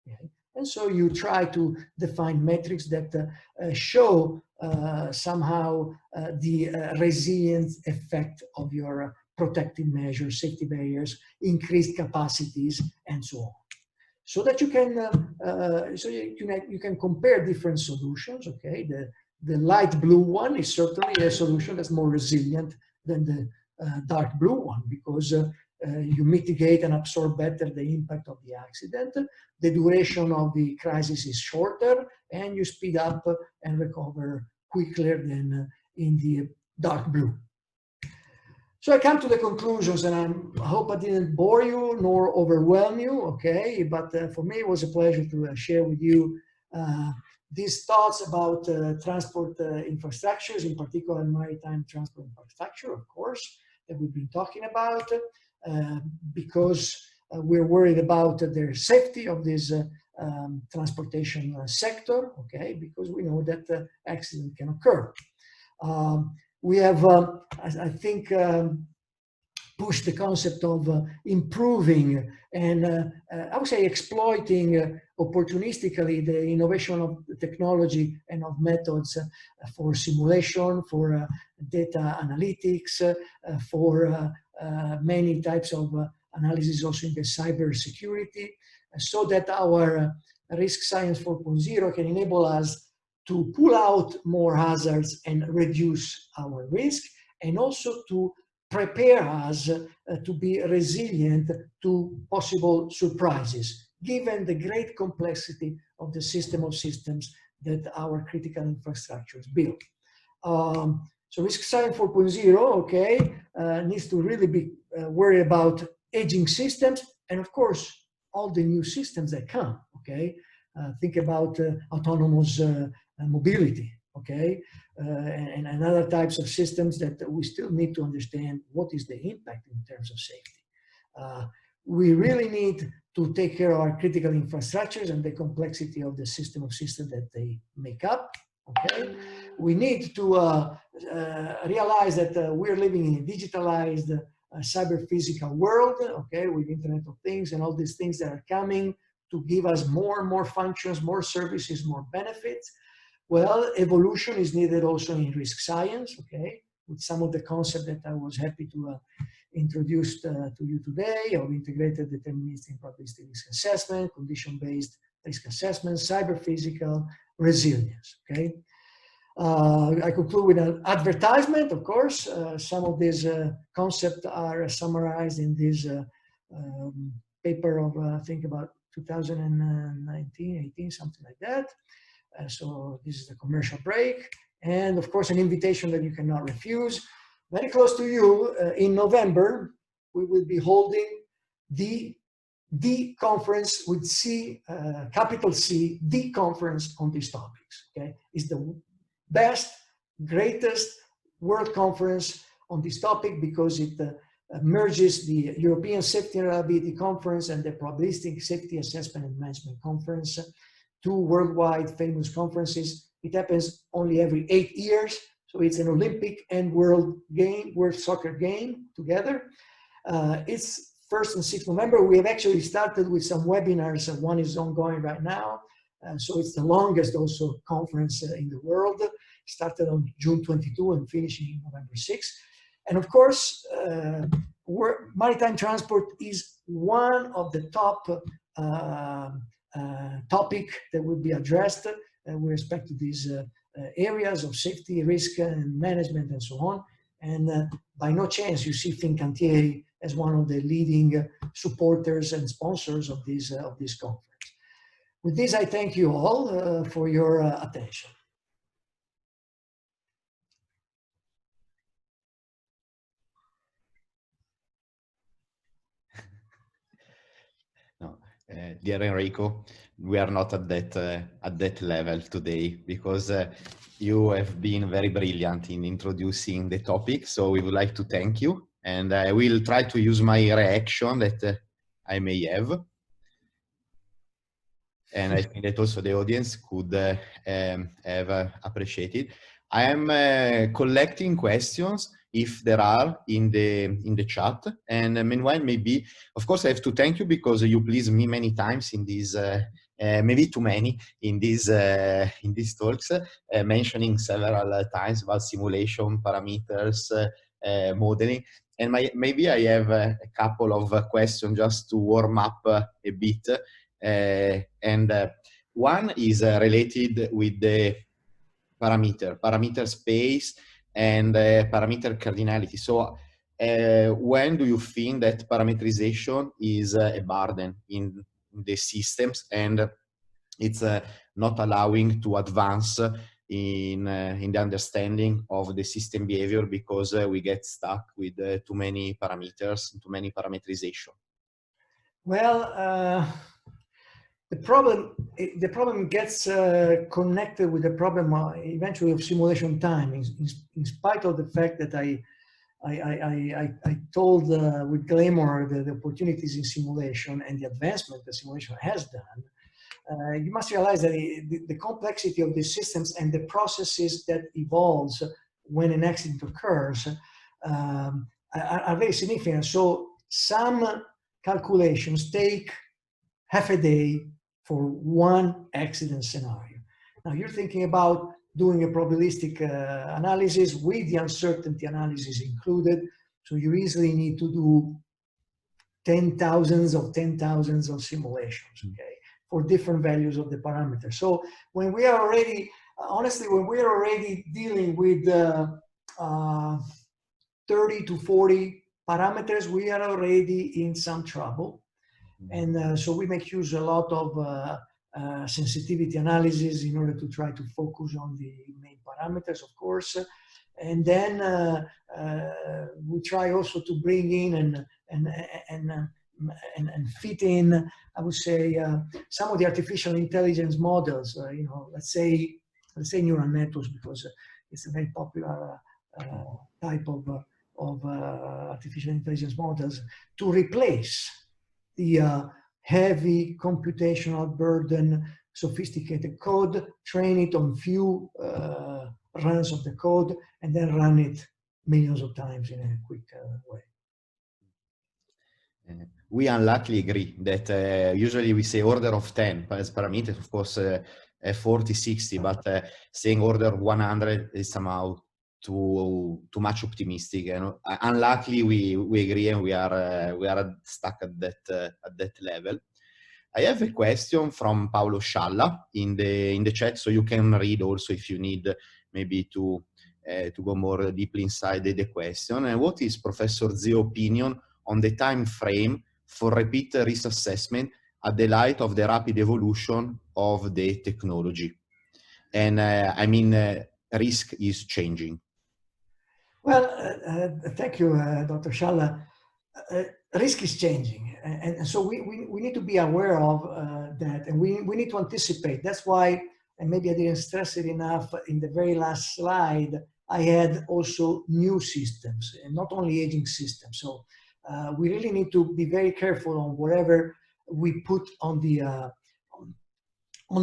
Okay? And so you try to define metrics that show somehow the resilience effect of your protective measures, safety barriers, increased capacities, and so on. So that you can compare different solutions. Okay, the light blue one is certainly a solution that's more resilient than the dark blue one, because you mitigate and absorb better the impact of the accident. The duration of the crisis is shorter, and you speed up and recover quicker than in the dark blue. So I come to the conclusions, and I hope I didn't bore you nor overwhelm you, okay? But for me, it was a pleasure to share with you these thoughts about transport infrastructures, in particular maritime transport infrastructure, of course, that we've been talking about, because we're worried about the safety of this transportation sector, okay? Because we know that accident can occur. We have, I think, pushed the concept of improving and I would say exploiting opportunistically the innovation of technology and of methods for simulation, for data analytics, for many types of analysis also in the cyber security, so that our risk science 4.0 can enable us to pull out more hazards and reduce our risk, and also to prepare us to be resilient to possible surprises, given the great complexity of the system of systems that our critical infrastructures build. So risk science 4.0, okay, needs to really be worried about aging systems, and of course, all the new systems that come, okay? Think about autonomous mobility, okay? And other types of systems that we still need to understand what is the impact in terms of safety. We really need to take care of our critical infrastructures and the complexity of the system of systems that they make up, okay? We need to realize that we're living in a digitalized cyber-physical world, okay, with Internet of Things and all these things that are coming to give us more and more functions, more services, more benefits. Well, evolution is needed also in risk science, okay, with some of the concepts that I was happy to introduce to you today, of integrated deterministic and probabilistic risk assessment, condition-based risk assessment, cyber-physical resilience, okay. I conclude with an advertisement, of course. Some of these concepts are summarized in this paper of, I think, about 2019, 18, something like that. So this is the commercial break. And of course, an invitation that you cannot refuse. Very close to you, in November, we will be holding the conference with C, capital C, the conference on these topics, okay? It's the best, greatest world conference on this topic because it merges the European Safety and Reliability Conference and the Probabilistic Safety Assessment and Management Conference, two worldwide famous conferences. It happens only every 8 years, so it's an Olympic and world soccer game together. It's 1st and 6th November. We have actually started with some webinars, and one is ongoing right now. So it's the longest also conference in the world. Started on June 22 and finishing November 6. And of course, maritime transport is one of the top topic that will be addressed with respect to these areas of safety, risk, and management, and so on. And by no chance you see Fincantieri as one of the leading supporters and sponsors of this conference. With this, I thank you all for your attention. No, dear Enrico, we are not at that level today because you have been very brilliant in introducing the topic. So we would like to thank you, and I will try to use my reaction that I may have. And I think that also the audience could have appreciated. I am collecting questions if there are in the chat, and meanwhile, maybe, of course, I have to thank you because you pleased me many times in these, maybe too many in these talks, mentioning several times about simulation parameters, modeling, and maybe I have a couple of questions just to warm up a bit. One is related with the parameter space and parameter cardinality. So when do you think that parameterization is a burden in the systems and it's not allowing to advance in the understanding of the system behavior because we get stuck with too many parameters, too many parameterization? Well, the problem gets connected with the problem eventually of simulation time, in spite of the fact that I told with glamour the opportunities in simulation and the advancement that simulation has done. You must realize that the complexity of the systems and the processes that evolves when an accident occurs are very significant. So some calculations take half a day for one accident scenario. Now you're thinking about doing a probabilistic analysis with the uncertainty analysis included. So you easily need to do 10,000s of simulations, okay, for different values of the parameters. So when we are already, honestly, when we're already dealing with 30 to 40 parameters, we are already in some trouble. And so we make use a lot of sensitivity analysis in order to try to focus on the main parameters, of course. And then we try also to bring in and fit in, I would say, some of the artificial intelligence models. You know, let's say neural networks, because it's a very popular type of artificial intelligence models, to replace the heavy computational burden, sophisticated code, train it on few runs of the code, and then run it millions of times in a quick way. We unluckily agree that usually we say order of 10 as parameters, of course 40, 60, but saying order 100 is somehow too much optimistic. And unluckily we agree, and we are stuck at that level. I have a question from Paolo Scialla in the chat, so you can read also if you need maybe to go more deeply inside the question. And what is Professor Zio's opinion on the time frame for repeat risk assessment at the light of the rapid evolution of the technology? And I mean, risk is changing. Well, thank you, Dr. Scialla. Risk is changing, and so we need to be aware of that, and we need to anticipate. That's why, and maybe I didn't stress it enough in the very last slide, I had also new systems, and not only aging systems. So we really need to be very careful on whatever we put on the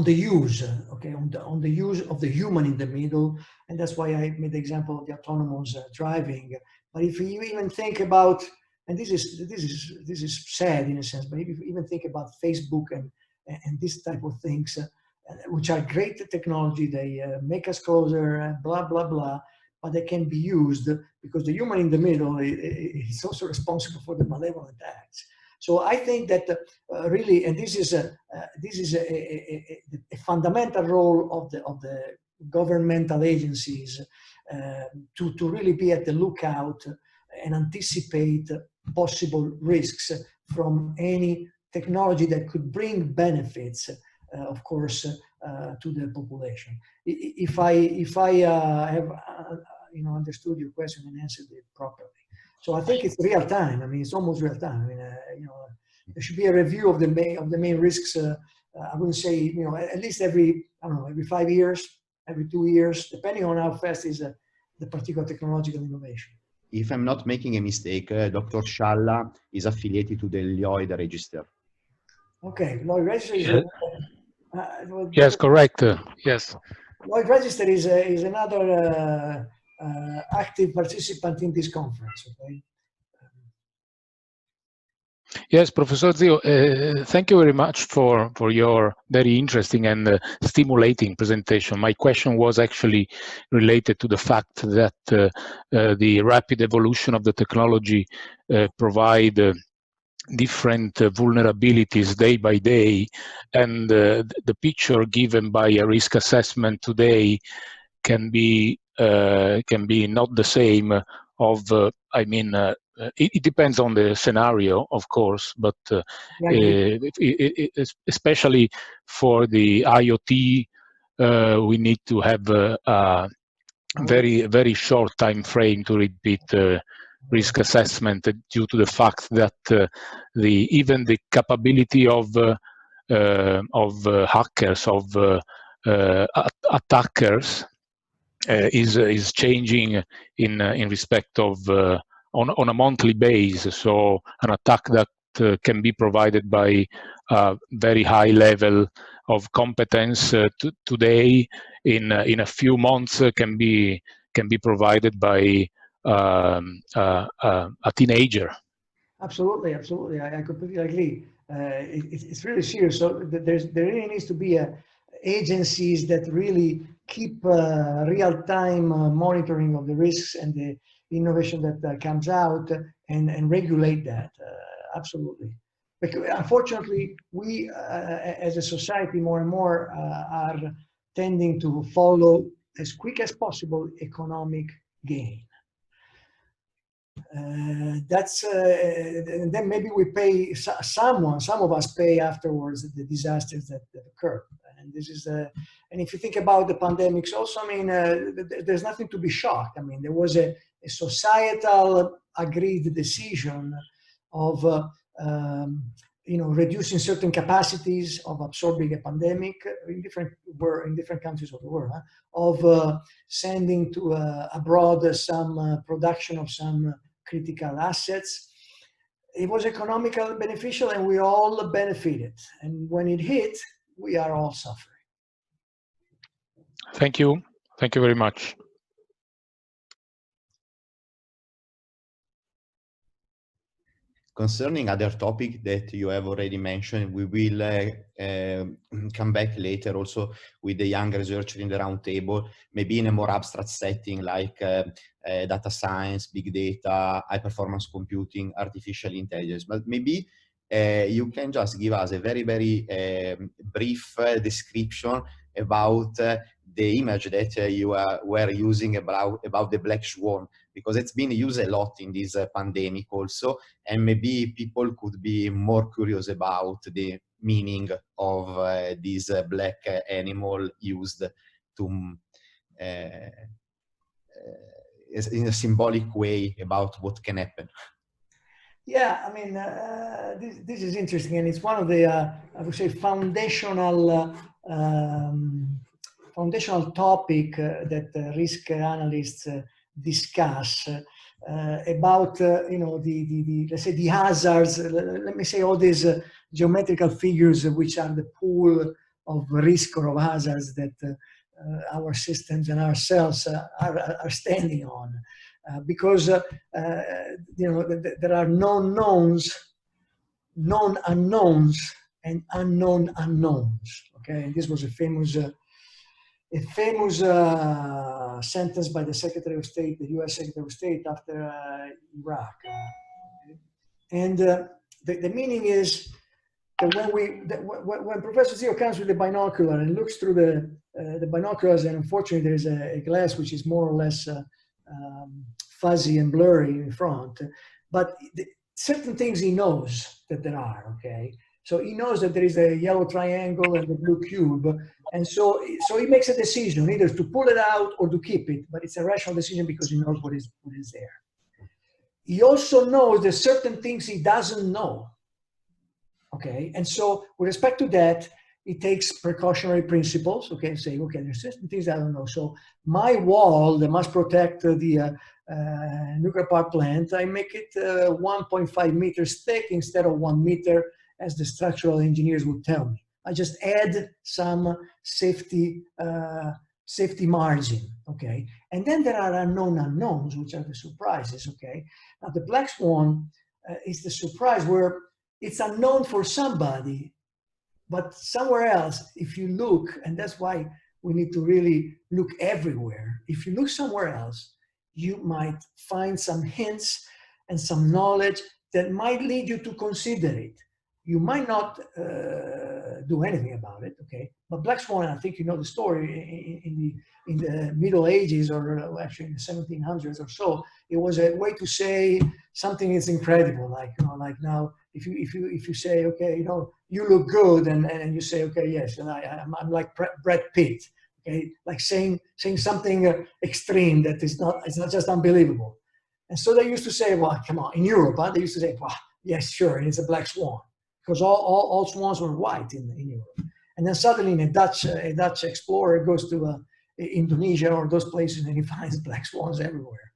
use, okay, on the use of the human in the middle. And that's why I made the example of the autonomous driving. But if you even think about, and this is sad in a sense, but if you even think about Facebook and this type of things, which are great technology, they make us closer, blah, blah, blah, but they can be used because the human in the middle is also responsible for the malevolent acts. So I think that really, and this is a fundamental role of the governmental agencies to really be at the lookout and anticipate possible risks from any technology that could bring benefits, of course, to the population. If I have understood your question and answered it properly. So I think it's real time. I mean, it's almost real time. I mean, there should be a review of the main risks. I wouldn't say, at least every 5 years, every 2 years, depending on how fast is the particular technological innovation. If I'm not making a mistake, Dr. Scialla is affiliated to the Lloyd Register. Okay, Lloyd Register is yes, correct. Yes. Lloyd Register is another active participant in this conference. Okay. Yes, Professor Zio, thank you very much for your very interesting and stimulating presentation. My question was actually related to the fact that the rapid evolution of the technology provide different vulnerabilities day by day, and the picture given by a risk assessment today can be not the same of it depends on the scenario, of course, but especially for the IoT we need to have a very short time frame to repeat risk assessment due to the fact that even the capability of hackers, attackers, is changing in respect of on a monthly basis. So an attack that can be provided by a very high level of competence today, in a few months can be provided by a teenager. Absolutely, absolutely. I completely agree. It's really serious. So there really needs to be agencies that really keep real-time monitoring of the risks and the innovation that comes out and regulate that. Absolutely. Because unfortunately, we as a society more and more are tending to follow as quick as possible economic gain. That's and then maybe we pay some of us pay afterwards the disasters that occur. And this is and if you think about the pandemics also, I mean, there's nothing to be shocked. I mean, there was a societal agreed decision of you know, reducing certain capacities of absorbing a pandemic in different countries of the world, of sending to abroad some production of some critical assets. It was economically beneficial and we all benefited. And when it hit, we are all suffering. Thank you. Thank you very much. Concerning other topic that you have already mentioned, we will come back later also with the young researcher in the round table, maybe in a more abstract setting like data science, big data, high performance computing, artificial intelligence. But maybe you can just give us a very brief description about the image that you were using about the black swan, because it's been used a lot in this pandemic also, and maybe people could be more curious about the meaning of this black animal used to in a symbolic way about what can happen. Yeah, I mean, this is interesting, and it's one of the, I would say, foundational topic that risk analysts discuss about, you know, let's say the hazards. Let me say all these geometrical figures, which are the pool of risk or of hazards that our systems and ourselves are standing on. Because you know, there are known knowns, known unknowns, and unknown unknowns. Okay, and this was a famous sentence by the Secretary of State, the U.S. Secretary of State, after Iraq. And the meaning is that when Professor Zio comes with the binocular and looks through the binoculars, and unfortunately there's a glass which is more or less fuzzy and blurry in front, but certain things he knows that there are, okay? So he knows that there is a yellow triangle and a blue cube, and so he makes a decision either to pull it out or to keep it, but it's a rational decision because he knows what is there. He also knows there's certain things he doesn't know, okay? And so with respect to that, he takes precautionary principles, okay, saying, okay, there's certain things I don't know. So my wall that must protect the nuclear power plant, I make it 1.5 meters thick instead of 1 meter, as the structural engineers would tell me. I just add some safety margin, okay? And then there are unknown unknowns, which are the surprises, okay? Now the black swan is the surprise where it's unknown for somebody, but somewhere else, if you look, and that's why we need to really look everywhere. If you look somewhere else, you might find some hints and some knowledge that might lead you to consider it. You might not do anything about it, okay? But black swan, I think you know the story, in the Middle Ages, or actually in the 1700s or so, it was a way to say something is incredible, like, you know, like now, if you say, okay, you know, you look good, and you say, okay, yes, and I'm like Brad Pitt, okay? Like saying something extreme that is not, it's not just unbelievable. And so they used to say, well, come on, in Europe, huh? They used to say, well, yes, sure, and it's a black swan, because all swans were white in Europe. And then suddenly a Dutch explorer goes to Indonesia or those places and he finds black swans everywhere.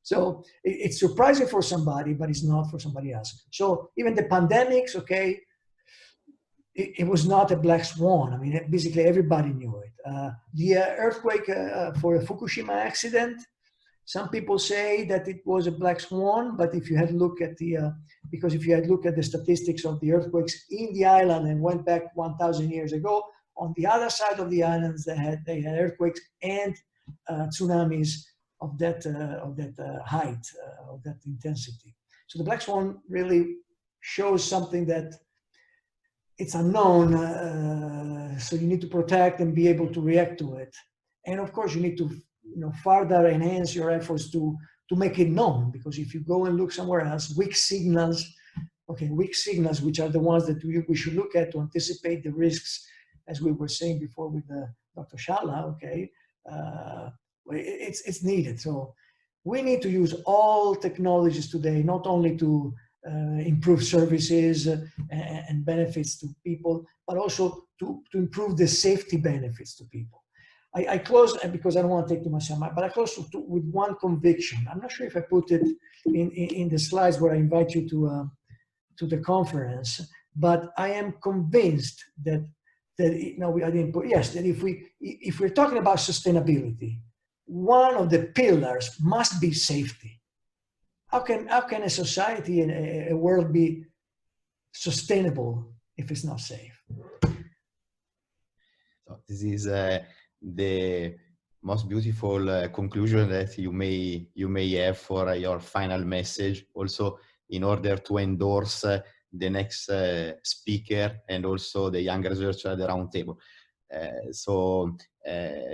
So it's surprising for somebody, but it's not for somebody else. So even the pandemics, okay, it was not a black swan. I mean, basically everybody knew it. The earthquake for the Fukushima accident, some people say that it was a black swan, but if you had a look at because if you had looked at the statistics of the earthquakes in the island and went back 1,000 years ago, on the other side of the islands, they had earthquakes and tsunamis of that height, of that intensity. So the black swan really shows something that it's unknown, so you need to protect and be able to react to it. And of course, you need to further enhance your efforts to make it known, because if you go and look somewhere else, weak signals, which are the ones that we should look at to anticipate the risks, as we were saying before with Dr. Shala, okay, it's needed. So we need to use all technologies today, not only to improve services and benefits to people, but also to improve the safety benefits to people. I close, because I don't want to take too much time, but I close with one conviction. I'm not sure if I put it in the slides where I invite you to the conference, but I am convinced that I didn't put, yes, that if we're talking about sustainability, one of the pillars must be safety. How can a society and a world be sustainable if it's not safe? So this is the most beautiful conclusion that you may have for your final message, also in order to endorse the next speaker and also the young researcher at the round table.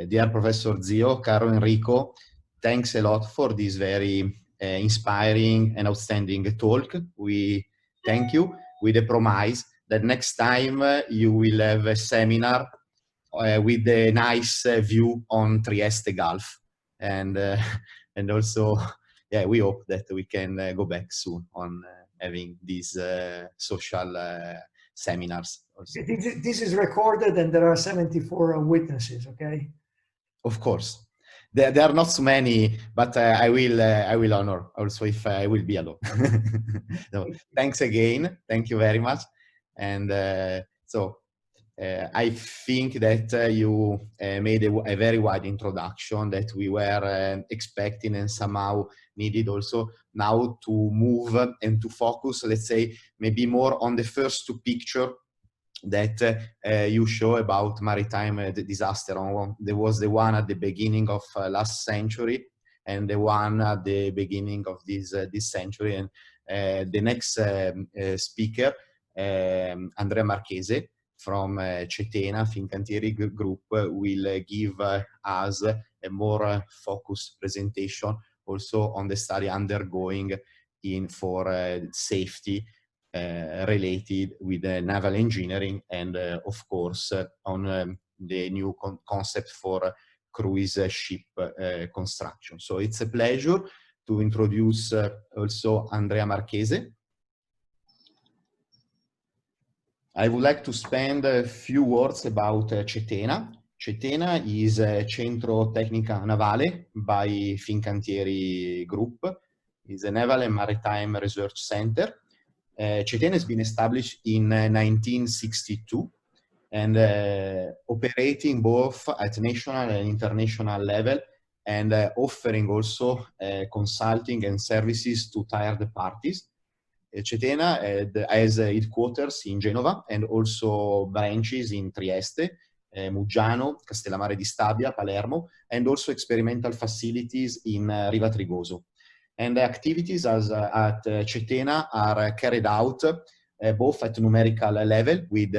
Dear Professor Zio, caro Enrico, thanks a lot for this very inspiring and outstanding talk. We thank you with a promise that next time you will have a seminar with a nice view on Trieste Gulf, and also, yeah, we hope that we can go back soon on having these social seminars. Also. This is recorded, and there are 74 witnesses. Okay. Of course, there are not so many, but I will honor also if I will be alone. So, thanks again. Thank you very much, and I think that you made a very wide introduction that we were expecting and somehow needed also now to move and to focus, let's say, maybe more on the first two pictures that you show about maritime disaster. There was the one at the beginning of last century and the one at the beginning of this century. And the next speaker, Andrea Marchese, from CETENA, Fincantieri Group, will give us a more focused presentation also on the study undergoing for safety related with naval engineering and of course on the new concept for cruise ship construction. So it's a pleasure to introduce also Andrea Marchese. I would like to spend a few words about CETENA. CETENA is a Centro Tecnica Navale by Fincantieri Group. It's a naval and maritime research center. CETENA has been established in 1962 and operating both at national and international level, and offering also consulting and services to third parties. CETENA has headquarters in Genova and also branches in Trieste, Muggiano, Castellammare di Stabia, Palermo, and also experimental facilities in Riva Trigoso. And the activities at CETENA are carried out both at numerical level with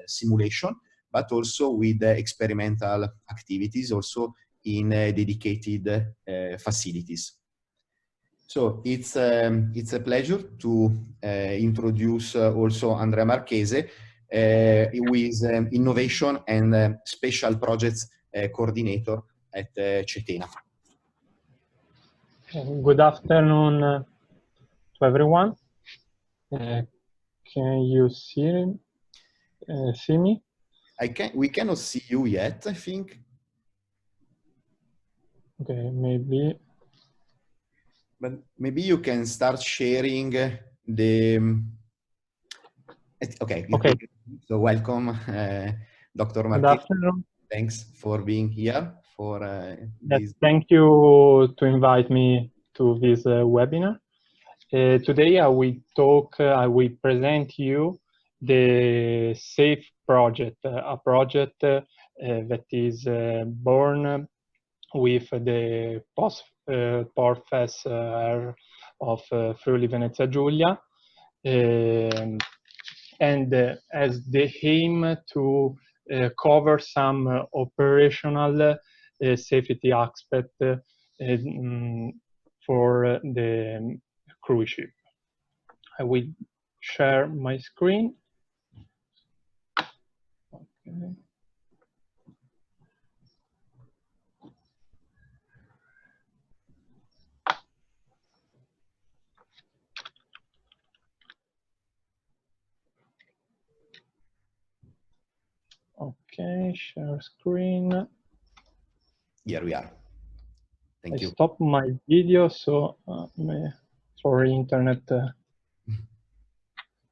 simulation, but also with experimental activities also in dedicated facilities. So it's a pleasure to introduce also Andrea Marchese with innovation and special projects coordinator at CETENA. Good afternoon to everyone. Can you see me? We cannot see you yet, I think. Okay, maybe. But maybe you can start sharing the... Okay. Okay. So welcome, Dr. Good Marchese. afternoon. Thanks for being here for Yes, thank you to invite me to this webinar. Today I will present you the SAFE project, a project that is born with the POR-FESR of Friuli Venezia Giulia, and has the aim to cover some operational safety aspect for the cruise ship. I will share my screen. Okay. Okay, share screen. Here we are. Thank you. Stop my video so for internet.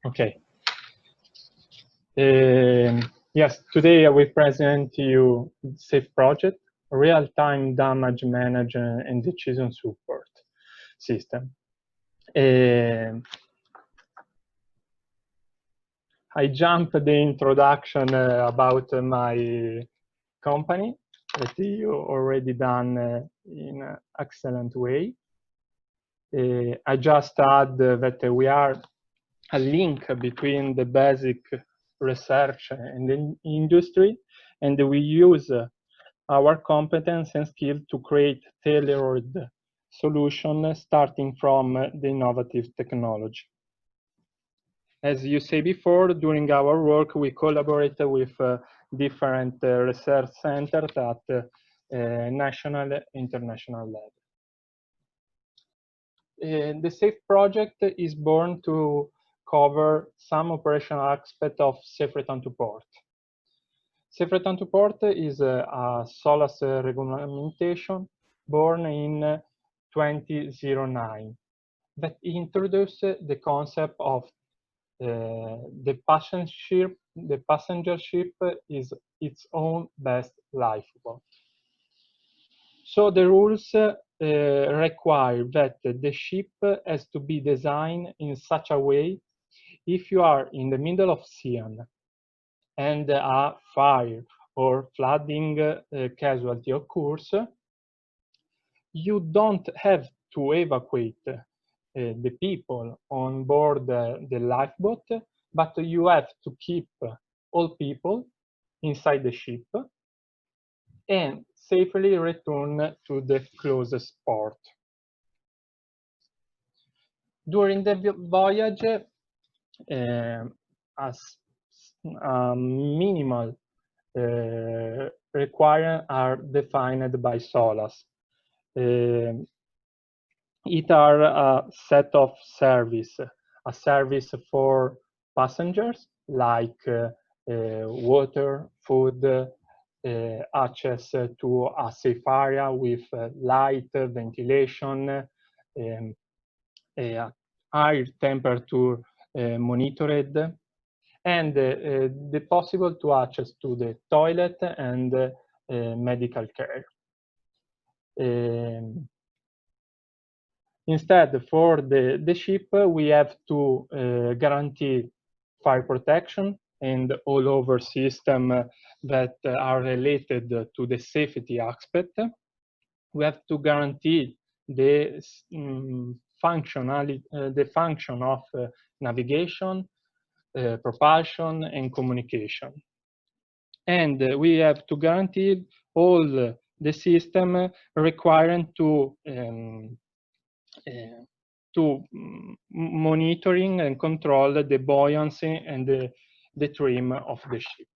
Okay. Yes, today I will present to you SAFE project, real-time damage management and decision support system. I jumped the introduction about my company that you already done in an excellent way. I just add that we are a link between the basic research and the industry, and we use our competence and skill to create tailored solutions starting from the innovative technology. As you say before, during our work, we collaborate with different research centers at national and international level. The SAFE project is born to cover some operational aspect of safe return to port. Safe return to port is a SOLAS regulation born in 2009 that introduced the concept of the passenger ship is its own best lifeboat. So the rules require that the ship has to be designed in such a way, if you are in the middle of ocean and a fire or flooding casualty occurs, you don't have to evacuate the people on board the lifeboat, but you have to keep all people inside the ship and safely return to the closest port. During the voyage, as minimal requirements are defined by SOLAS. It are a set of service, a service for passengers like water, food, access to a safe area with light, ventilation, air temperature monitored, and the possible to access to the toilet and medical care. Instead, for the ship, we have to guarantee fire protection and all over system that are related to the safety aspect. We have to guarantee the the function of navigation, propulsion, and communication. And we have to guarantee all the system requiring to monitoring and control the buoyancy and the trim of the ship.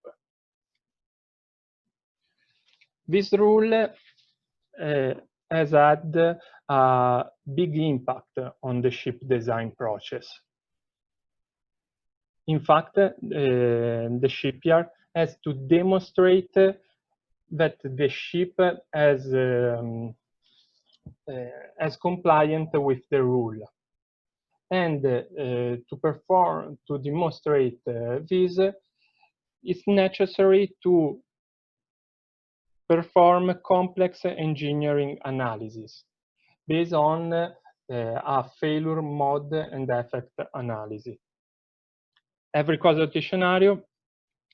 This rule has had a big impact on the ship design process. In fact, the shipyard has to demonstrate that the ship as compliant with the rule. And to demonstrate this, it's necessary to perform complex engineering analysis based on a failure mode and effect analysis. Every causality scenario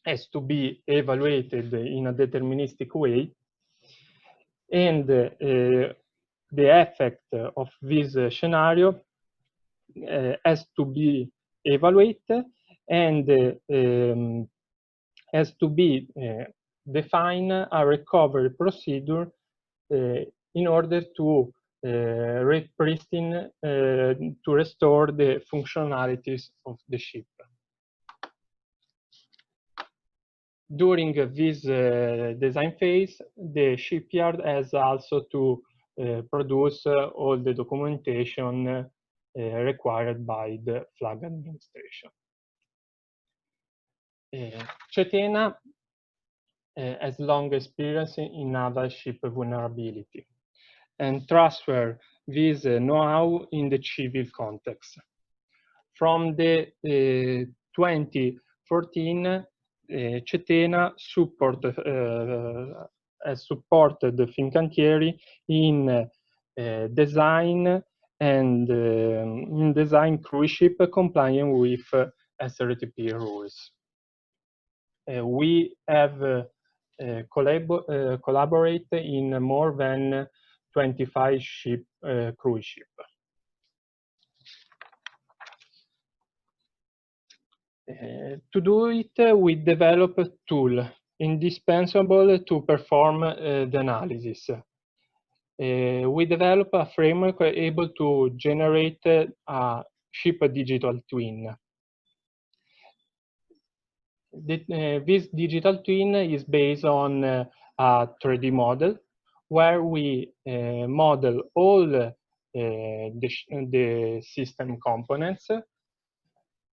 has to be evaluated in a deterministic way, and the effect of this scenario has to be evaluated and has to be define a recovery procedure in order to restore the functionalities of the ship. During this design phase, the shipyard has also to produce all the documentation required by the flag administration. CETENA has long experience in naval ship vulnerability and transfer this know-how in the civil context. From the 2014, CETENA has supported the Fincantieri in design and in design cruise ship complying with SRTP rules. We have collaborate in more than 25 cruise ships. To do it, we develop a tool indispensable to perform the analysis. We develop a framework able to generate a ship digital twin. This digital twin is based on a 3D model where we model all the system components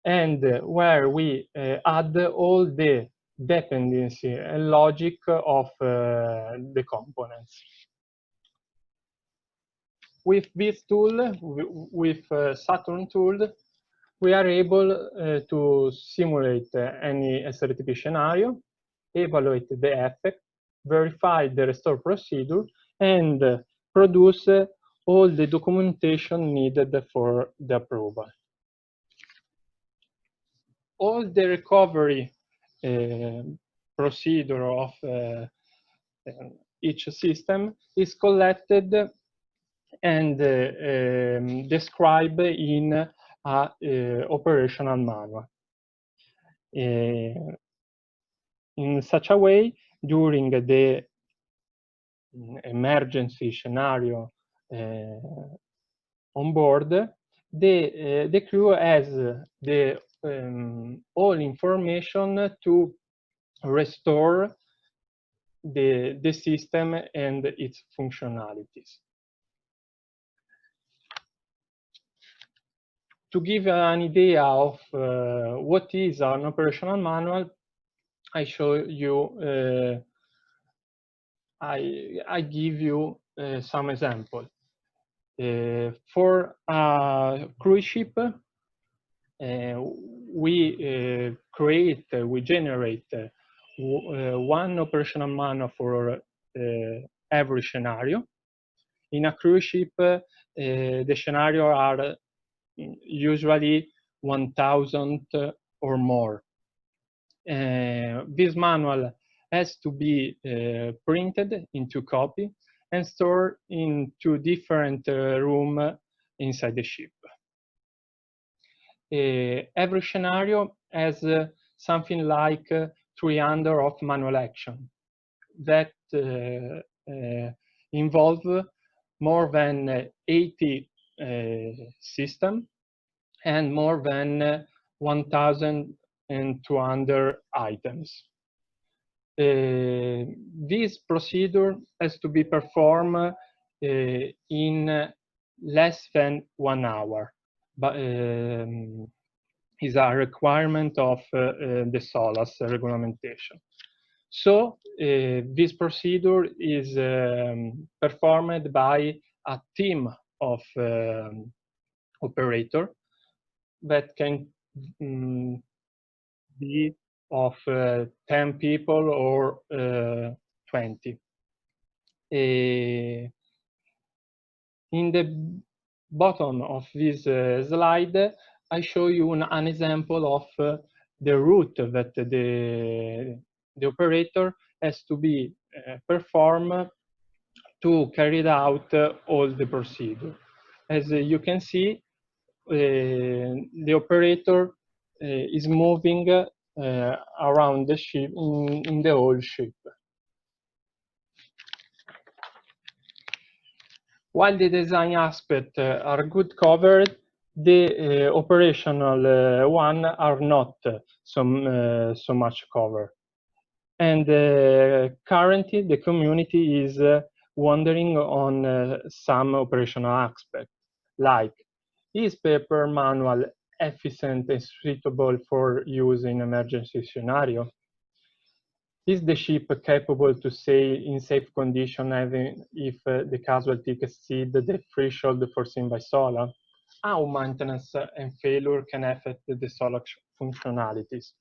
and where we add all the dependency and logic of the components. With this tool, with Saturn tool, we are able to simulate any SRTP scenario, evaluate the effect, verify the restore procedure, and produce all the documentation needed for the approval. All the recovery procedure of each system is collected and described in a operational manual. In such a way, during the emergency scenario on board, the crew has the all information to restore the system and its functionalities. To give an idea of what is an operational manual, I show you, I give you some example. For a cruise ship, we generate one operational manual for every scenario. In a cruise ship, the scenario are usually 1,000 or more. This manual has to be printed in 2 copies and stored in 2 different rooms inside the ship. Every scenario has something like 300 of manual action that involve more than 80 systems and more than 1,200 items. this procedure has to be performed in less than 1 hour, but is a requirement of the SOLAS regulation. So this procedure is performed by a team of operator that can be of 10 people or 20. In the bottom of this slide, I show you an example of the route that the operator has to be performed to carry out all the procedure. As you can see, the operator is moving around the ship, in the whole ship. While the design aspects are good covered, the operational one are not so much covered. And currently, the community is wondering on some operational aspects, like, is paper manual efficient and suitable for use in emergency scenario? Is the ship capable to sail in safe condition even if the casualty exceed the threshold foreseen by SOLA? How maintenance and failure can affect the SOLA functionalities?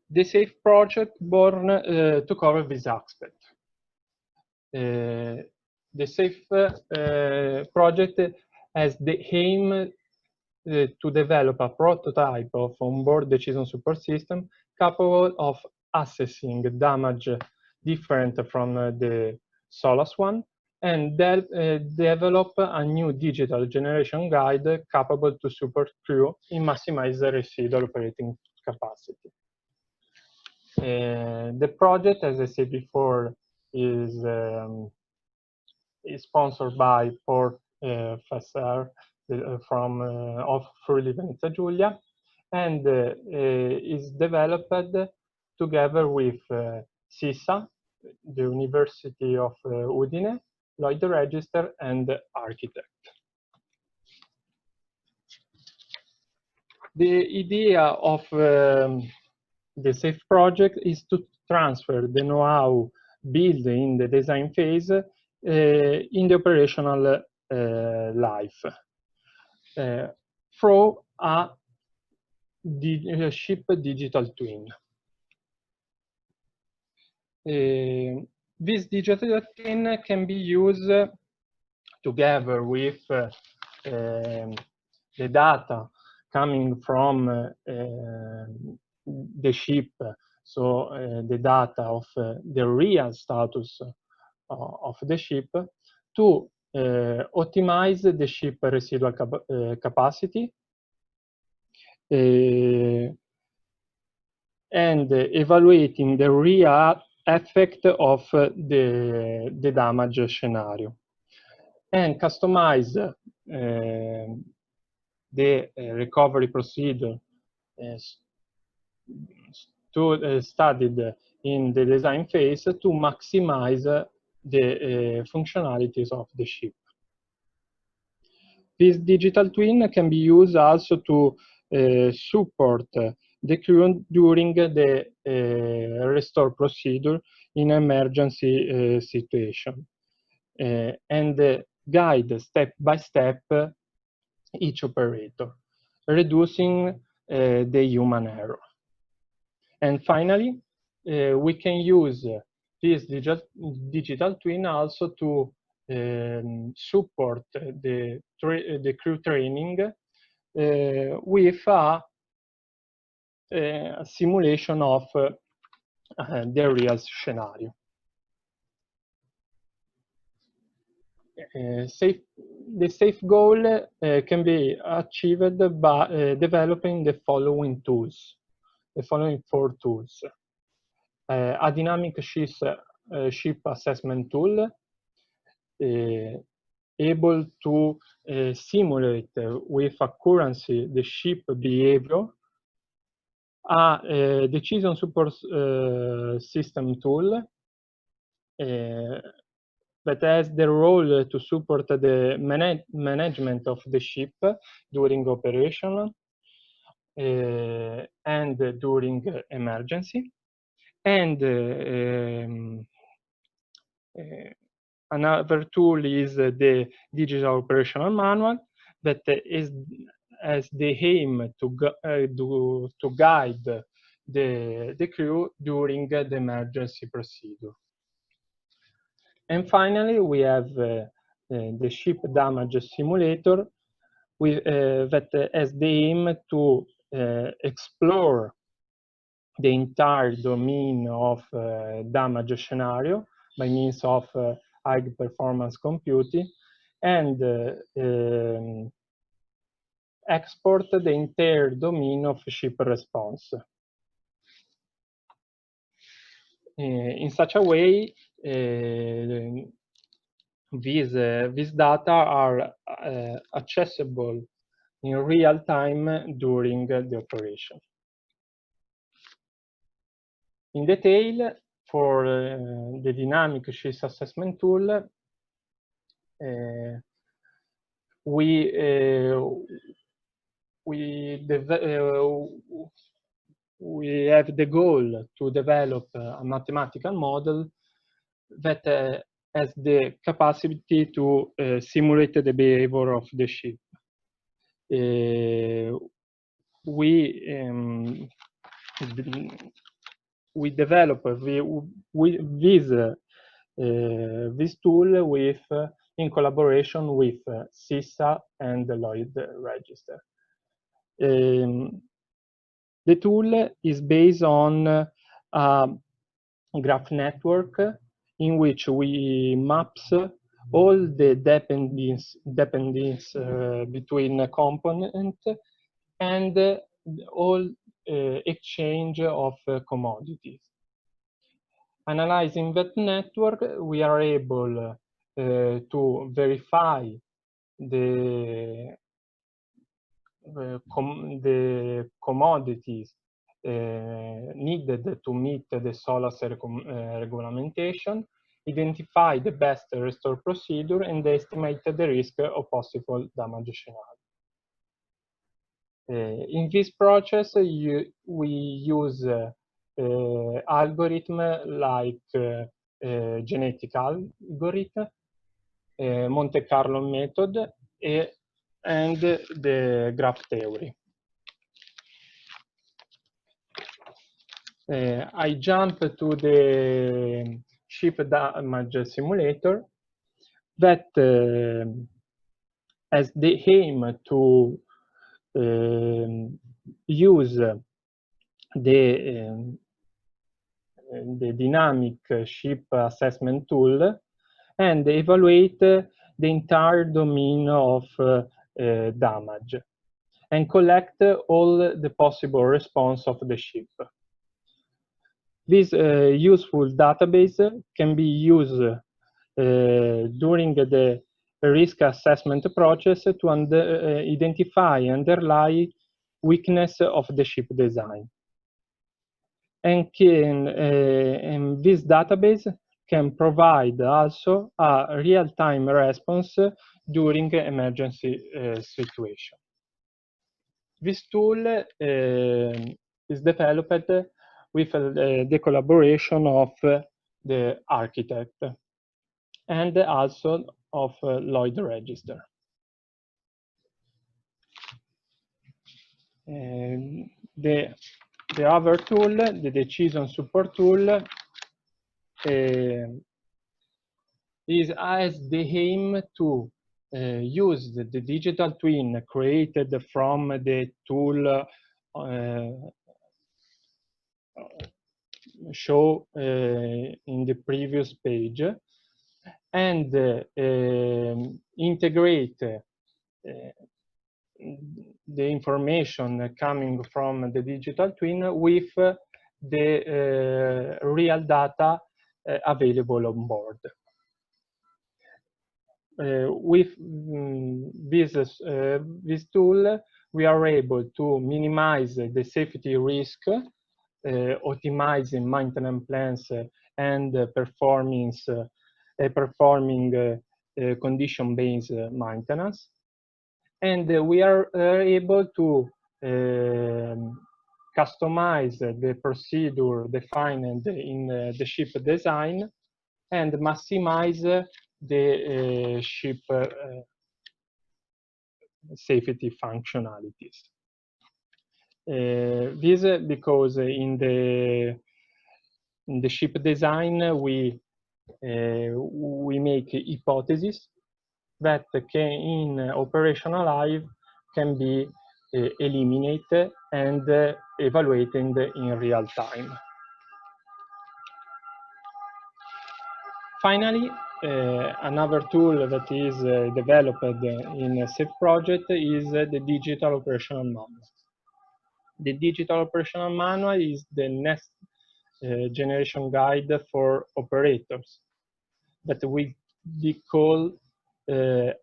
The SAFE project born to cover this aspect. The SAFE project has the aim to develop a prototype of onboard decision support system capable of assessing damage different from the SOLAS one, and develop a new digital generation guide capable to support crew in maximize the residual operating capacity. The project, as I said before, is sponsored by POR-FESR of Friuli Venezia Giulia, and is developed together with SISSA, the University of Udine, Lloyd Register, and Architect. The idea of the SAFE project is to transfer the know-how built in the design phase in the operational life through a ship digital twin. This digital twin can be used together with the data coming from the ship, so the data of the real status of the ship, to optimize the ship residual capacity and evaluating the real effect of the damage scenario, and customize the recovery procedure studied in the design phase to maximize the functionalities of the ship. This digital twin can be used also to support the crew during the restore procedure in emergency situation, and guide step by step each operator, reducing the human error. And finally, we can use this digital twin also to support the crew training with a simulation of the real scenario. The SAFE goal can be achieved by developing the following tools, the following 4 tools. A dynamic ship assessment tool, able to simulate with accuracy the ship behavior a decision support system tool that has the role to support the management of the ship during operation and during emergency. And another tool is the digital operational manual that has the aim to guide the crew during the emergency procedure. And finally, we have the ship damage simulator that has the aim to explore the entire domain of damage scenario by means of high performance computing and export the entire domain of ship response. In such a way, these data are accessible in real time during the operation. In detail, for the dynamic ship assessment tool, we have the goal to develop a mathematical model that has the capacity to simulate the behavior of the ship. We develop this tool in collaboration with SISSA and the Lloyd Register. The tool is based on a graph network in which we maps all the dependence between components and all exchange of commodities. Analyzing that network, we are able to verify the commodities needed to meet the SOLAS regulation, identify the best restore procedure, and estimate the risk of possible damage scenario. In this process, we use algorithms like genetic algorithm, Monte Carlo method, and the graph theory. I jump to the ship damage simulator that has the aim to use the dynamic ship assessment tool and evaluate the entire domain of damage and collect all the possible response of the ship. This useful database can be used during the risk assessment process to identify underlying weakness of the ship design. And this database can provide also a real-time response during emergency situation. This tool is developed with the collaboration of the architect and also of Lloyd Register. The other tool, the decision support tool, has the aim to use the digital twin created from the tool show in the previous page and integrate the information coming from the digital twin with the real data available on board. With this tool, we are able to minimize the safety risk, optimizing maintenance plans and performing condition-based maintenance. And we are able to customize the procedure defined in the ship design and maximize the ship safety functionalities. This because in the ship design we make hypotheses that can, in operational life, can be eliminated and evaluated in real time. Finally, another tool that is developed in a SAFE project is the digital operational manual. The digital operational manual is the next generation guide for operators that we call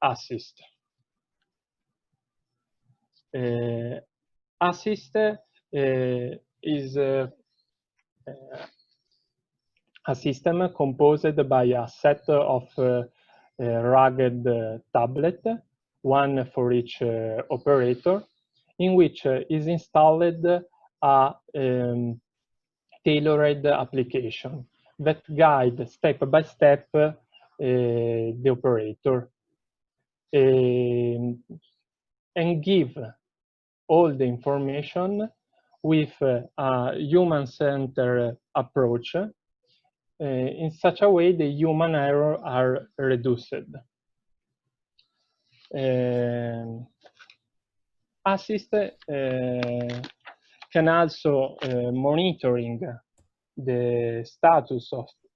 assist. Assist is a system composed by a set of rugged tablets, one for each operator, in which is installed a tailored application that guides step by step the operator and give all the information with a human-centered approach. In such a way, the human error are reduced. Assist can also monitoring the status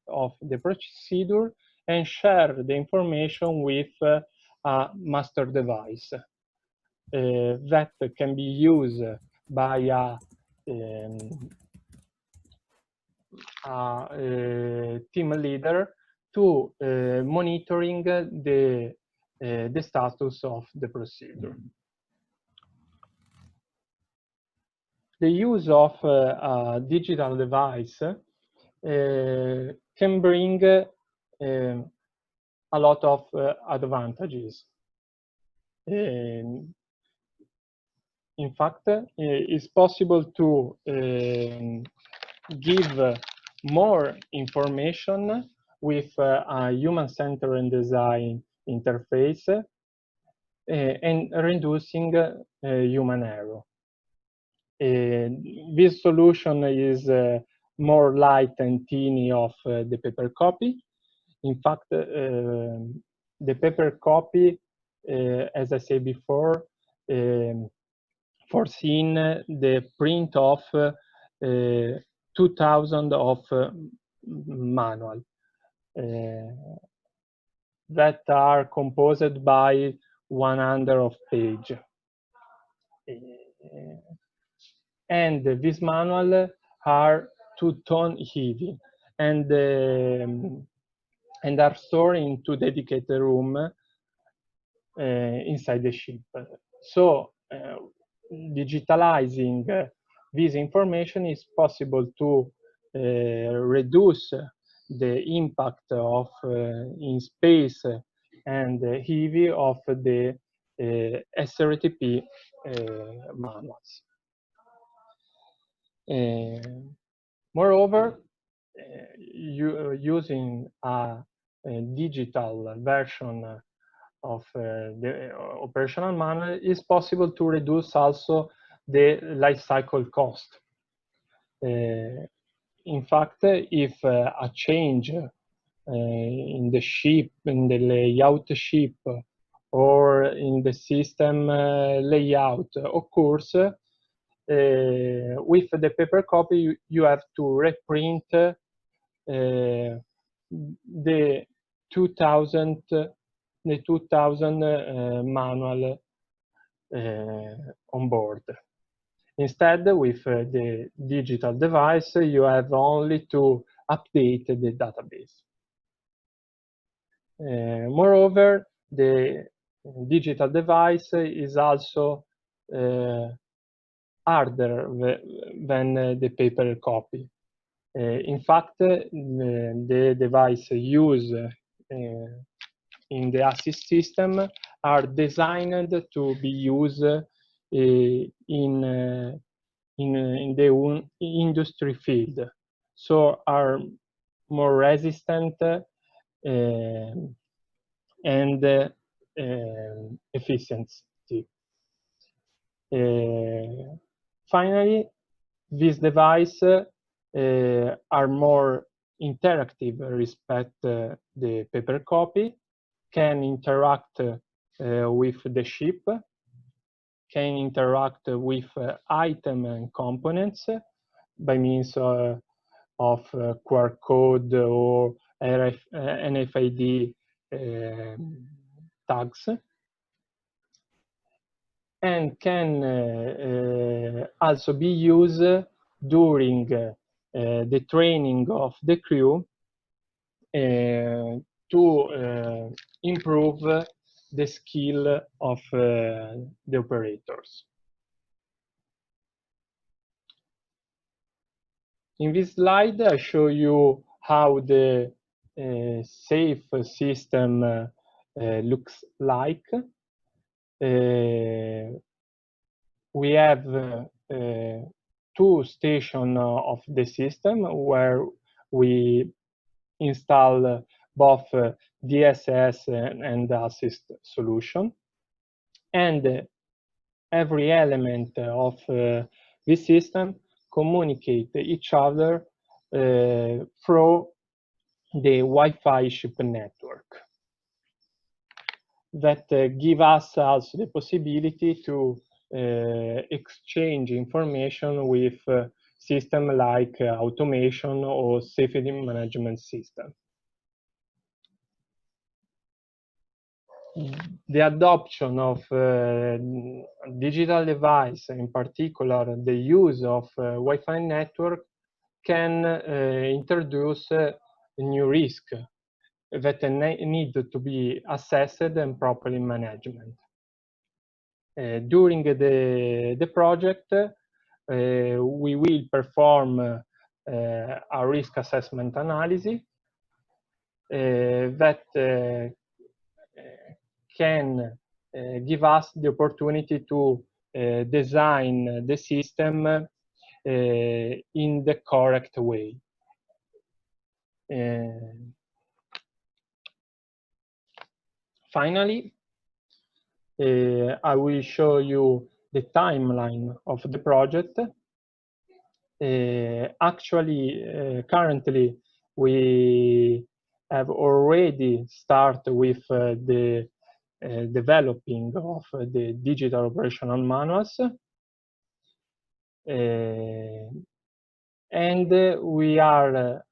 of the procedure and share the information with a master device that can be used by a team leader to monitoring the status of the procedure. The use of a digital device can bring a lot of advantages. In fact, it's possible to give more information with a human-centered design interface and reducing human error. This solution is more light and teeny of the paper copy. In fact, the paper copy, as I said before, foreseen the print of 2,000 of manual that are composed by 100 of page. And this manual are 2 ton heavy and are stored in 2 dedicated rooms inside the ship. So digitalizing this information is possible to reduce the impact of in space and heavy of the SRTP manuals. Moreover, using a digital version of the operational manual is possible to reduce also the life cycle cost. In fact, if a change in the ship, in the layout ship, or in the system layout occurs, with the paper copy, you have to reprint the 2000 manual on board. Instead, with the digital device, you have only to update the database. Moreover, the digital device is also harder than the paper copy. In fact, the device used in the assist system are designed to be used in the industry field, so are more resistant and efficiency. Finally, these devices are more interactive respect the paper copy, can interact with the ship, can interact with items and components by means of QR code or NFID tags, and can also be used during the training of the crew to improve the skill of the operators. In this slide, I show you how the safe system looks like. We have two stations of the system where we install both DSS and assist solution, and every element of this system communicate each other through the Wi-Fi ship network that give us also the possibility to exchange information with systems like automation or safety management system. The adoption of digital device, in particular the use of Wi-Fi network, can introduce a new risk that need to be assessed and properly managed. During the project, we will perform a risk assessment analysis that can give us the opportunity to design the system in the correct way. Finally, I will show you the timeline of the project. Actually, currently, we have already started with the developing of the digital operational manuals. And we are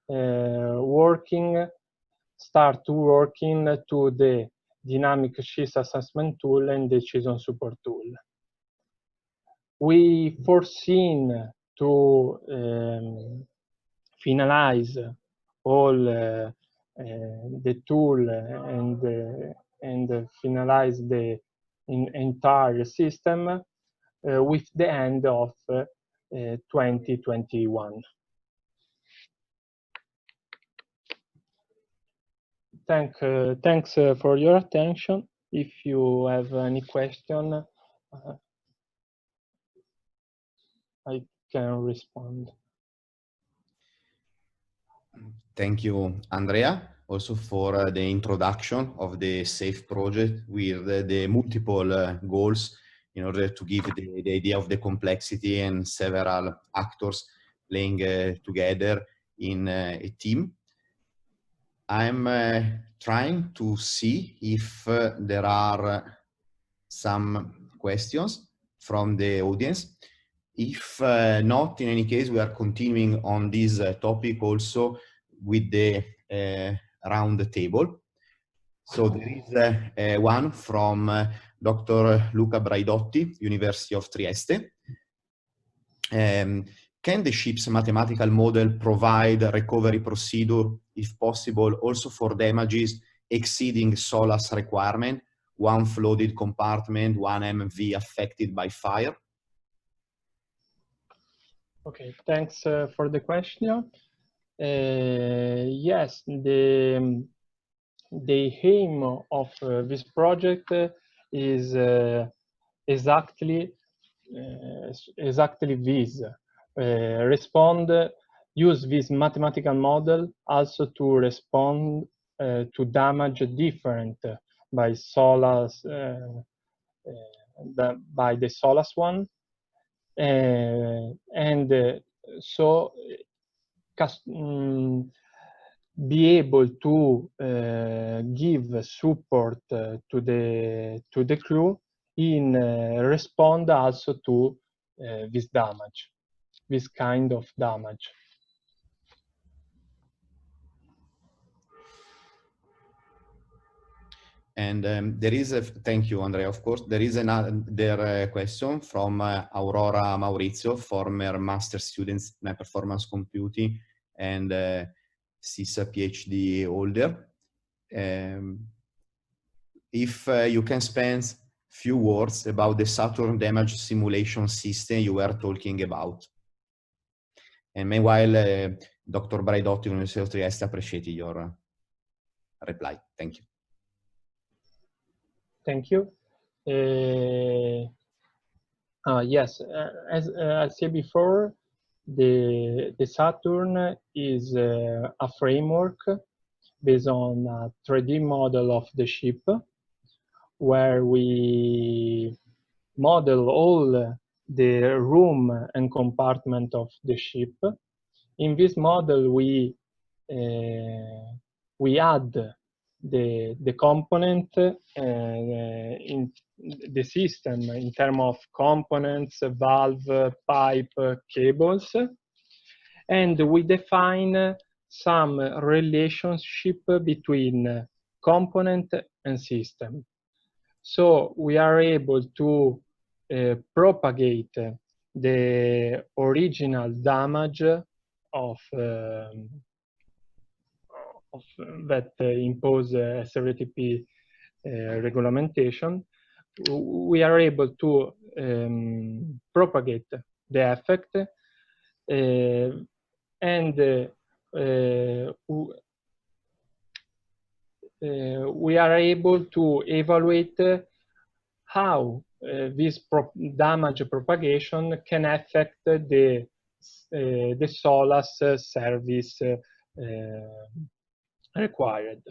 start working to the dynamic risk assessment tool and decision support tool. We foreseen to finalize all the tool and finalize the entire system with the end of 2021. Thanks for your attention. If you have any question, I can respond. Thank you, Andrea, also for the introduction of the SAFE project with the multiple goals in order to give the idea of the complexity and several actors playing together in a team. I'm trying to see if there are some questions from the audience. If not, in any case, we are continuing on this topic also with the round table. So there is one from Dr. Luca Braidotti, University of Trieste. Can the ship's mathematical model provide a recovery procedure, if possible, also for damages exceeding SOLAS requirement, one flooded compartment, one MV affected by fire? Okay, thanks for the question. Yes, the aim of this project is exactly this. Use this mathematical model also to respond to damage different by SOLAS, by the SOLAS one, so be able to give support to the crew in respond also to this damage, this kind of damage. And there is a, thank you, Andrea, of course. There is another question from Aurora Maurizio, former master student in high performance computing and SISSA PhD holder. If you can spend few words about the Saturn damage simulation system you were talking about. And meanwhile, Dr. Braidotti, University of Trieste, appreciate your reply. Thank you. Thank you. Yes, as I said before, the Saturn is a framework based on a 3D model of the ship, where we model all the room and compartment of the ship. In this model, we add the component in the system in terms of components, valve, pipe, cables, and we define some relationship between component and system. So we are able to propagate the original damage of that impose SRTP regulation. We are able to propagate the effect and we are able to evaluate how this damage propagation can affect the SOLAS service required.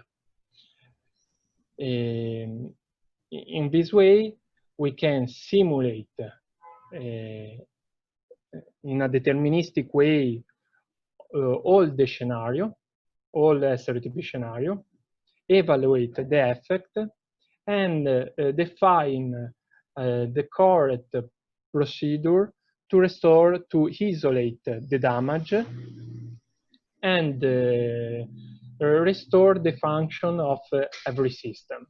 In this way, we can simulate in a deterministic way all the scenario, all SRTP scenario, evaluate the effect, and define the correct procedure to restore, to isolate the damage and restore the function of every system.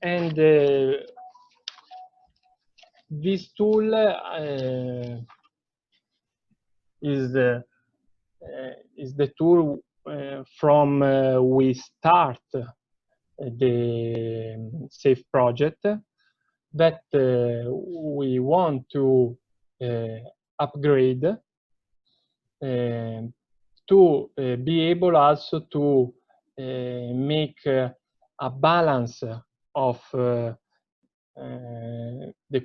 And this tool is the tool from we start the SAFE project that we want to upgrade to be able also to make a balance of the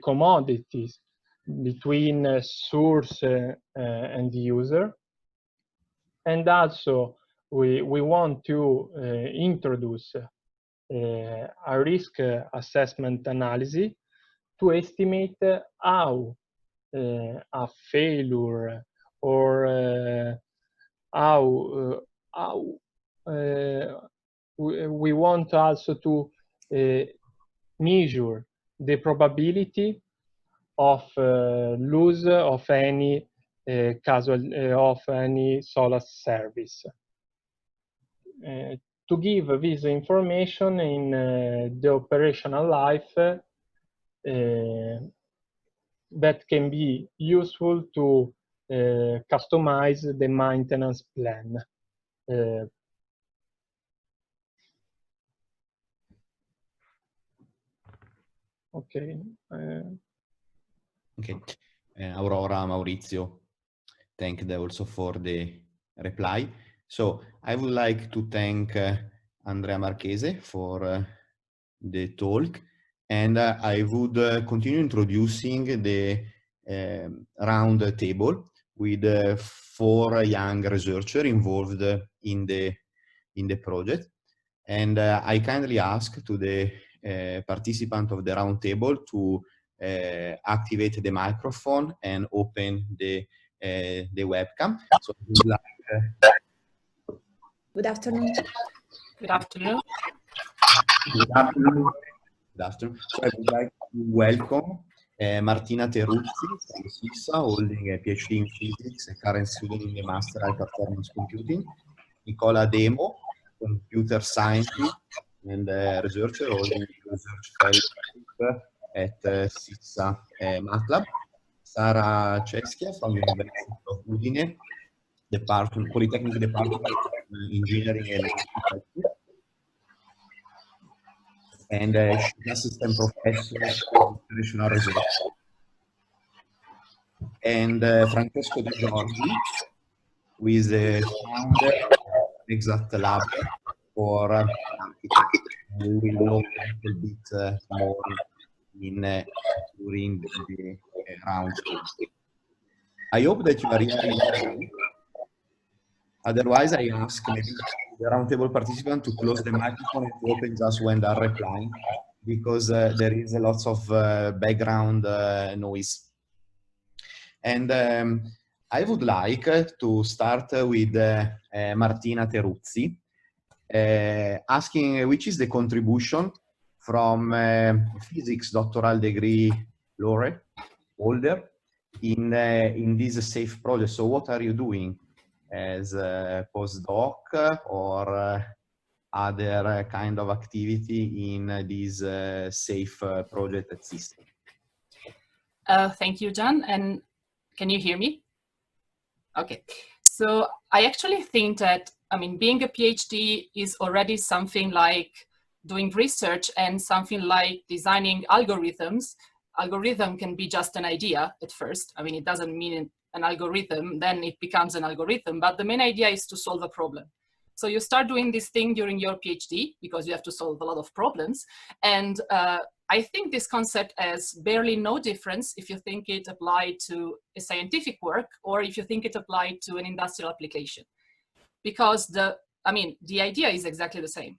commodities between source and user. And also we want to introduce a risk assessment analysis to estimate how a failure or how we want also to measure the probability of loss of any of any SOLAS service. To give this information in the operational life that can be useful to customize the maintenance plan Okay. Okay. Aurora, Maurizio, thank you also for the reply. So I would like to thank Andrea Marchese for the talk, and I would continue introducing the round table with 4 young researchers involved in the project. And I kindly ask to the participant of the round table to activate the microphone and open the webcam. So I would like, Good afternoon. Good afternoon. Good afternoon. Good afternoon. So I would like to welcome Martina Teruzzi from SISSA, holding a PhD in physics, a current student in the Master High Performance Computing. Nicola Demo, computer scientist and researcher, holding a research fellowship at SISSA MATLAB. Sara Ceschia from University of Udine, Politecnico Department of Engineering and Electrical. And she's assistant professor of operational research. And Francesco De Giorgi, who is the founder of Exact Lab for architecture. We will know a little bit more during the round. I hope that you are hearing. Otherwise, I ask maybe the roundtable participant to close the microphone and to open just when they are replying, because there is a lot of background noise. And I would like to start with Martina Teruzzi, asking which is the contribution from physics doctoral degree holder in this SAFE project. So what are you doing as a postdoc or other kind of activity in this SAFE project at SISSA? Thank you, John. And can you hear me? Okay. So I actually think that, I mean, being a PhD is already something like doing research and something like designing algorithms. Algorithm can be just an idea at first. I mean, it doesn't mean an algorithm, then it becomes an algorithm, but the main idea is to solve a problem. So you start doing this thing during your PhD because you have to solve a lot of problems. And I think this concept has barely no difference if you think it applied to a scientific work or if you think it applied to an industrial application. Because the idea is exactly the same.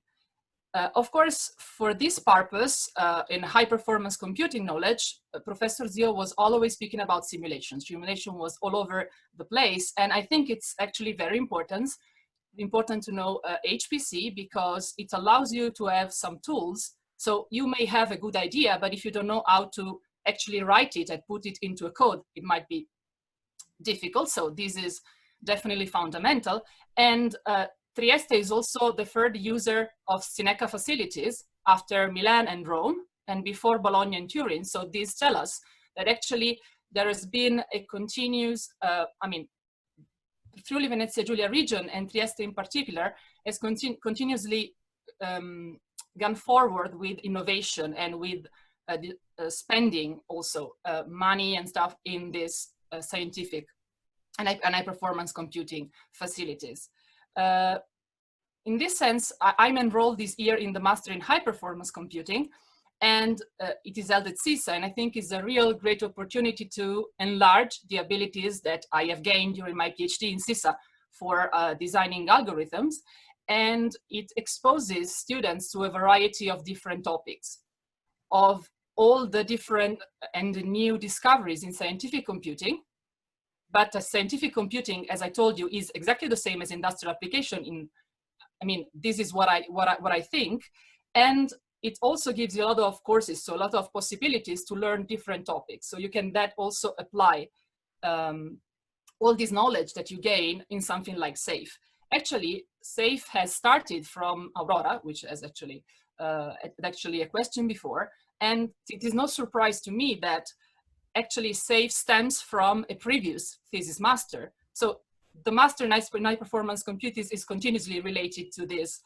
Of course, for this purpose, in high-performance computing knowledge, Professor Zio was always speaking about simulation. Simulation was all over the place, and I think it's actually very important to know HPC because it allows you to have some tools. So you may have a good idea, but if you don't know how to actually write it and put it into a code, it might be difficult. So this is definitely fundamental. And Trieste is also the third user of Cineca facilities after Milan and Rome and before Bologna and Turin. So these tell us that actually there has been a continuous, Friuli Venezia Giulia region and Trieste in particular has continuously gone forward with innovation and with spending also money and stuff in this scientific and high performance computing facilities. In this sense, I'm enrolled this year in the Master in High Performance Computing, and it is held at SISSA, and I think it's a real great opportunity to enlarge the abilities that I have gained during my PhD in SISSA for designing algorithms, and it exposes students to a variety of different topics, of all the different and new discoveries in scientific computing. But scientific computing, as I told you, is exactly the same as industrial application. This is what I think, and it also gives you a lot of courses, so a lot of possibilities to learn different topics. So you can also apply all this knowledge that you gain in something like SAFE. Actually, SAFE has started from Aurora, which has actually a question before, and it is no surprise to me that actually SAFE stems from a previous thesis master. So the master in high performance computing is continuously related to this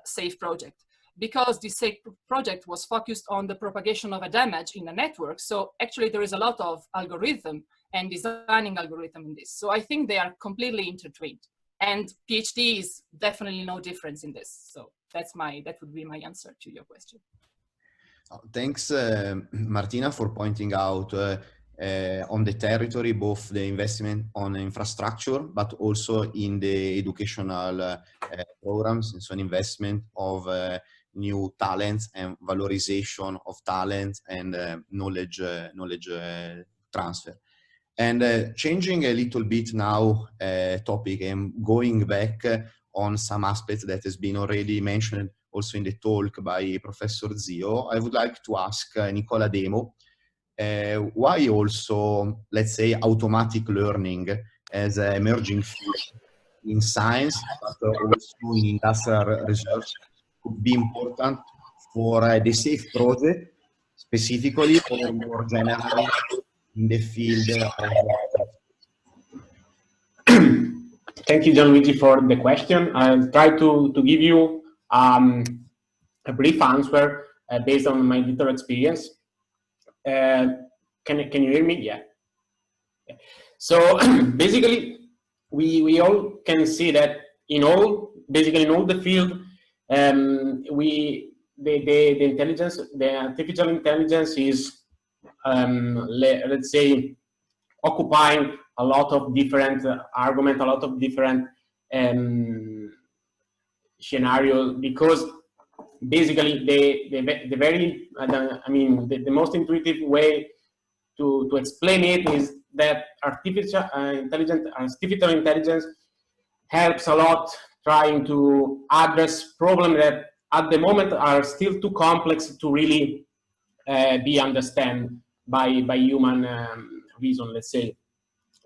SAFE project. because the SAFE project was focused on the propagation of a damage in a network. So actually there is a lot of algorithm and designing algorithm in this. So I think they are completely intertwined. And PhD is definitely no difference in this. So that would be my answer to your question. Thanks, Martina, for pointing out on the territory, both the investment on infrastructure, but also in the educational programs, and so an investment of new talents and valorization of talents and knowledge transfer. And changing a little bit now topic and going back on some aspects that has been already mentioned also in the talk by Professor Zio, I would like to ask Nicola Demo, why also, let's say, automatic learning as an emerging field in science, but also in industrial research could be important for the SAFE project, specifically, or more generally in the field of... Thank you, Gianluigi, for the question. I'll try to give you a brief answer based on my little experience. Can you hear me? Yeah. So basically, we all can see that basically in all the field, the artificial intelligence is let's say occupying a lot of different arguments, a lot of different scenarios, because basically the most intuitive way to explain it is that artificial intelligence helps a lot trying to address problems that at the moment are still too complex to really be understood by human reason, let's say.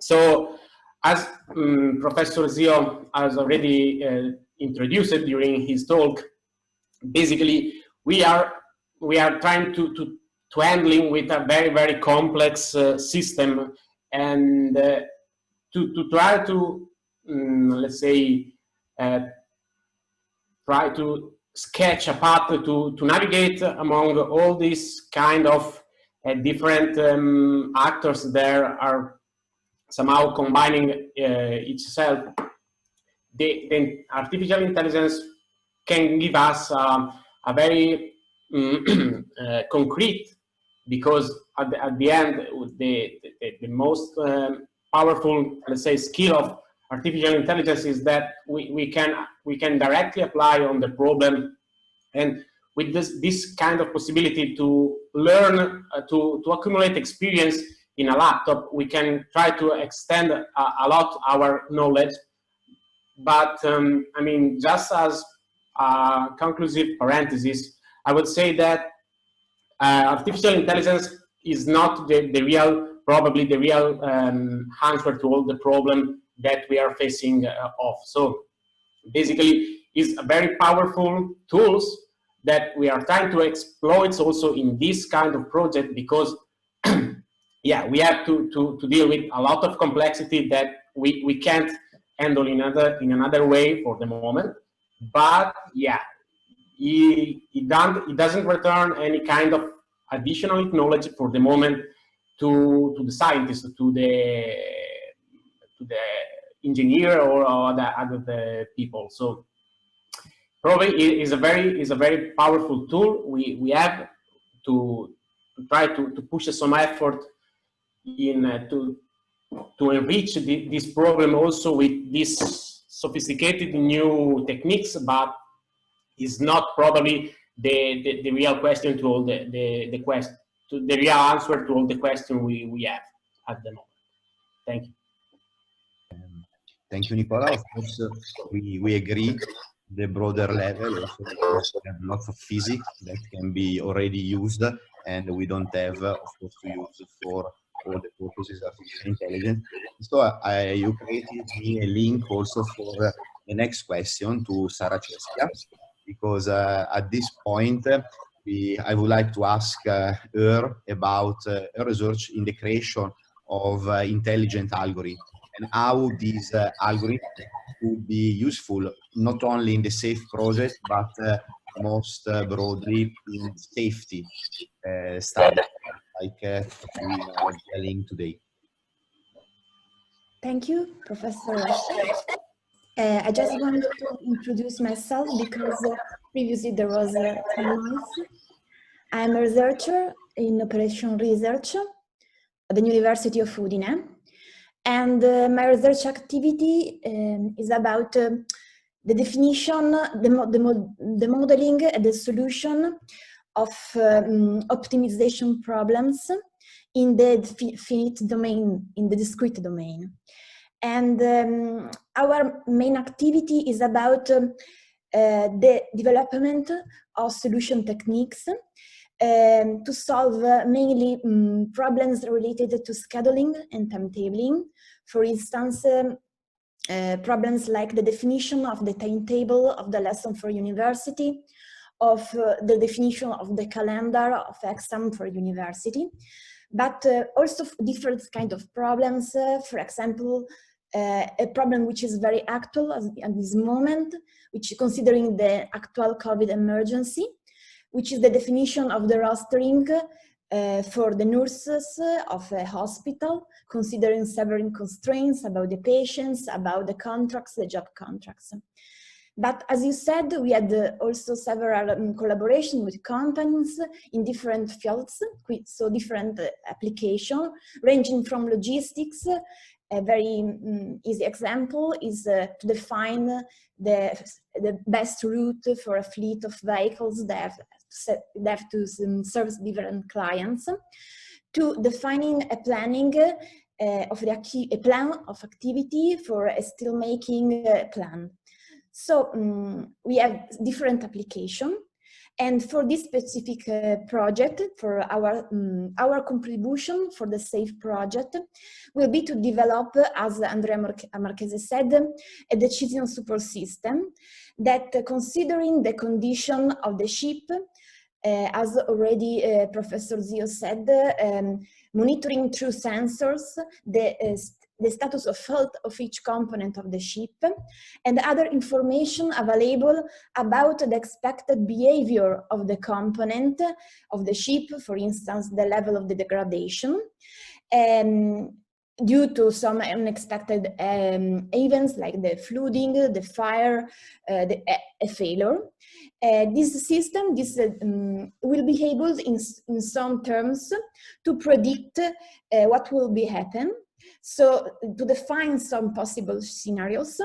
So as Professor Zio has already introduced it during his talk, basically we are trying to handling with a very, very complex system, and to try to let's say try to sketch a path to navigate among all these kind of different actors that are somehow combining itself. The artificial intelligence can give us a very concrete, because at the end the most powerful, let's say, skill of artificial intelligence is that we can directly apply on the problem, and with this kind of possibility to learn to accumulate experience in a laptop, we can try to extend a lot our knowledge. But I mean, just as a conclusive parenthesis, I would say that artificial intelligence is not probably the real answer to all the problem that we are facing off. So basically, it's a very powerful tools that we are trying to exploit also in this kind of project, because yeah, we have to deal with a lot of complexity that we can't handle in another way for the moment. But yeah, it doesn't return any kind of additional knowledge for the moment to the scientist, to the engineer or other people. So probably is a very powerful tool. We have to try to push some effort in to enrich this problem also with these sophisticated new techniques, but is not probably the real question to all the question, to the real answer to all the question we have at the moment. Thank you. Thank you, Nicola. Of course, we agree the broader level. Also, we have lots of physics that can be already used, and we don't have, of course, to use for all the purposes of artificial intelligence. So you created me a link also for the next question to Sarah Ceschia, because at this point, I would like to ask her about her research in the creation of intelligent algorithms, and how these algorithms could be useful not only in the SAFE project, but most broadly in safety studies like we are dealing today. Thank you, Professor Ruffo. I just wanted to introduce myself because previously there was some noise. I'm a researcher in operation research at the University of Udine. And my research activity is about the definition, the modeling and the solution of optimization problems in the finite domain, in the discrete domain. And our main activity is about the development of solution techniques to solve mainly problems related to scheduling and timetabling. For instance, problems like the definition of the timetable of the lesson for university, of the definition of the calendar of exam for university, but also different kind of problems. For example, a problem which is very actual at this moment, which considering the actual COVID emergency, which is the definition of the rostering for the nurses of a hospital, considering several constraints about the patients, about the contracts, the job contracts. But as you said, we had also several collaborations with companies in different fields, so different applications, ranging from logistics. A very easy example is to define the best route for a fleet of vehicles that have to serve different clients, to defining a planning of a plan of activity for a steelmaking plan. So we have different applications. And for this specific project, for our contribution for the SAFE project will be to develop, as Andrea Marchese said, a decision support system that, considering the condition of the ship, as already Professor Zio said, monitoring through sensors the status of health of each component of the ship and other information available about the expected behavior of the component of the ship, for instance, the level of the degradation, due to some unexpected events like the flooding, the fire, a failure. This system will be able in some terms to predict what will be happen. So to define some possible scenarios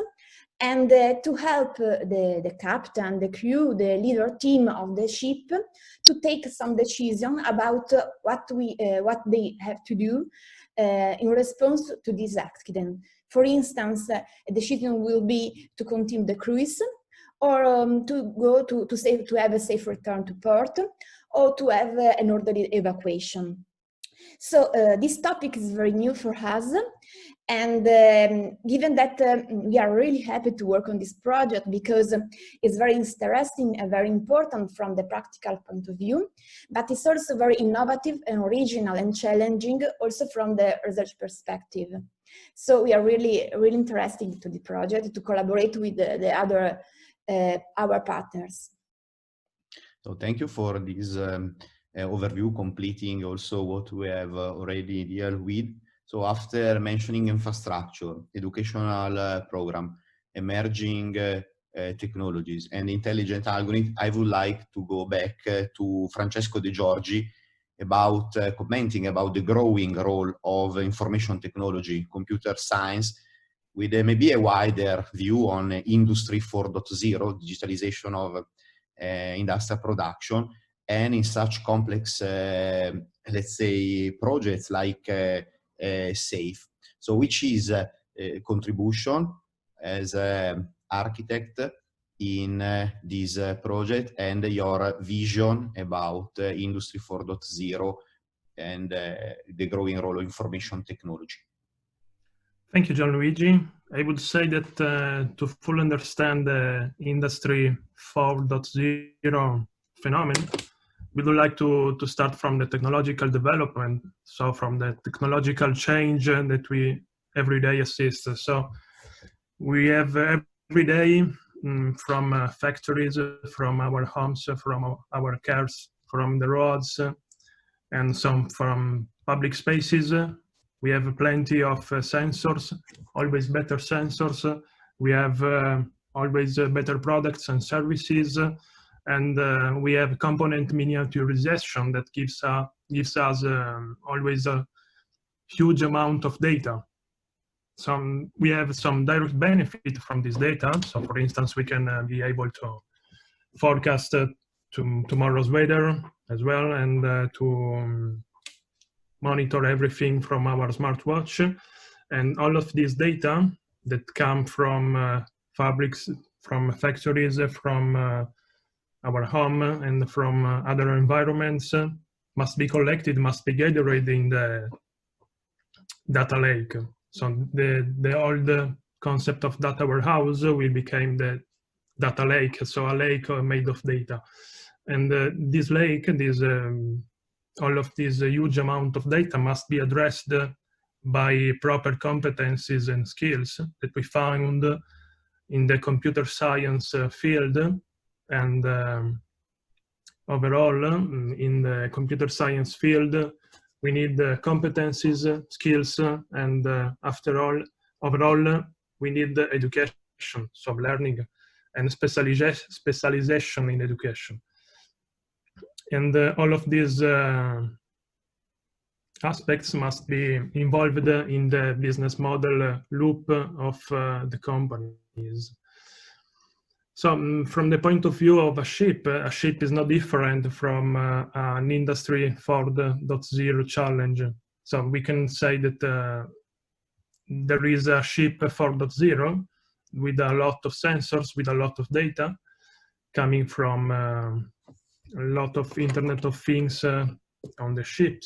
and to help the captain, the crew, the leader team of the ship to take some decision about what they have to do in response to this accident. For instance, a decision will be to continue the cruise, or to go to have a safe return to port, or to have an orderly evacuation. So this topic is very new for us, and given that we are really happy to work on this project because it's very interesting and very important from the practical point of view, but it's also very innovative and original and challenging also from the research perspective. So we are really interested to the project, to collaborate with the other our partners. So thank you for this overview, completing also what we have already dealt with. So after mentioning infrastructure, educational program, emerging technologies, and intelligent algorithms, I would like to go back to Francesco De Giorgi about commenting about the growing role of information technology, computer science, with maybe a wider view on Industry 4.0, digitalization of industrial production, and in such complex, let's say, projects like SAFE. So which is a contribution as an architect in this project, and your vision about Industry 4.0 and the growing role of information technology. Thank you, Gianluigi. I would say that to fully understand the Industry 4.0 phenomenon, we would like to start from the technological development, so from the technological change that we every day assist. So we have every day from factories, from our homes, from our cars, from the roads, and some from public spaces. We have plenty of sensors, always better sensors. We have always better products and services, and we have component miniaturization that gives us always a huge amount of data. We have some direct benefit from this data. So for instance, we can be able to forecast tomorrow's weather as well, and to monitor everything from our smartwatch. And all of this data that come from fabrics, from factories, from our home, and from other environments must be collected, must be gathered in the data lake. So the old concept of data warehouse will become the data lake, so a lake made of data. And this lake, all of this huge amount of data must be addressed by proper competencies and skills that we found in the computer science field. And overall, in the computer science field, we need competencies, skills, and overall, we need education, so learning and specialization in education. And all of these aspects must be involved in the business model loop of the companies. So from the point of view of a ship is not different from an Industry 4.0 challenge. So we can say that there is a ship 4.0 with a lot of sensors, with a lot of data coming from a lot of Internet of Things on the ship,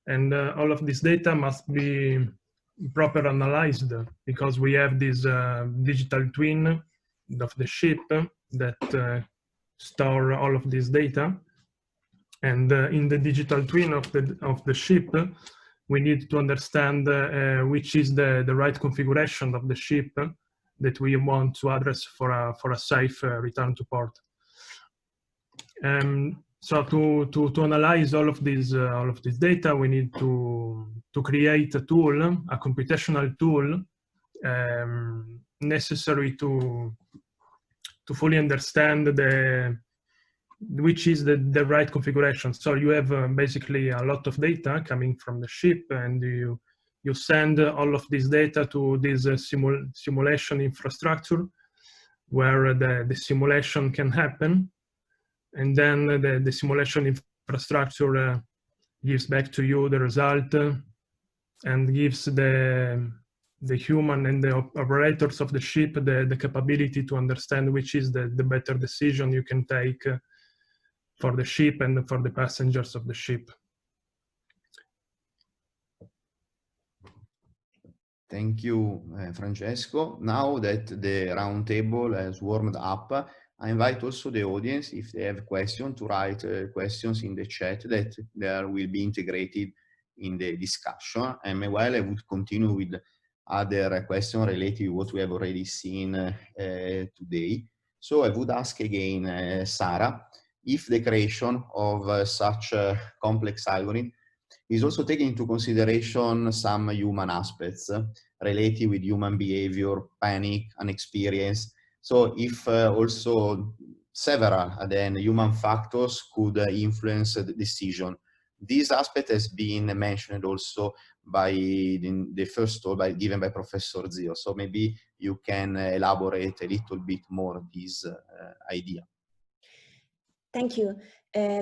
and all of this data must be properly analyzed, because we have this digital twin of the ship that store all of this data. And in the digital twin of the ship, we need to understand which is the right configuration of the ship that we want to address for a safe return to port. So to analyze all of this data, we need to create a tool, a computational tool, necessary to fully understand which is the right configuration. So you have basically a lot of data coming from the ship, and you send all of this data to this simulation infrastructure where the simulation can happen. And then the simulation infrastructure gives back to you the result and gives the human and the operators of the ship the capability to understand which is the better decision you can take for the ship and for the passengers of the ship. Thank you, Francesco. Now that the roundtable has warmed up, I invite also the audience, if they have questions, to write questions in the chat that will be integrated in the discussion. And meanwhile, I would continue with other questions related to what we have already seen today. So I would ask again, Sarah, if the creation of such a complex algorithm is also taking into consideration some human aspects related with human behavior, panic, and experience. So if also several then human factors could influence the decision. This aspect has been mentioned also by the first talk given by Professor Zio. So maybe you can elaborate a little bit more this idea. Thank you.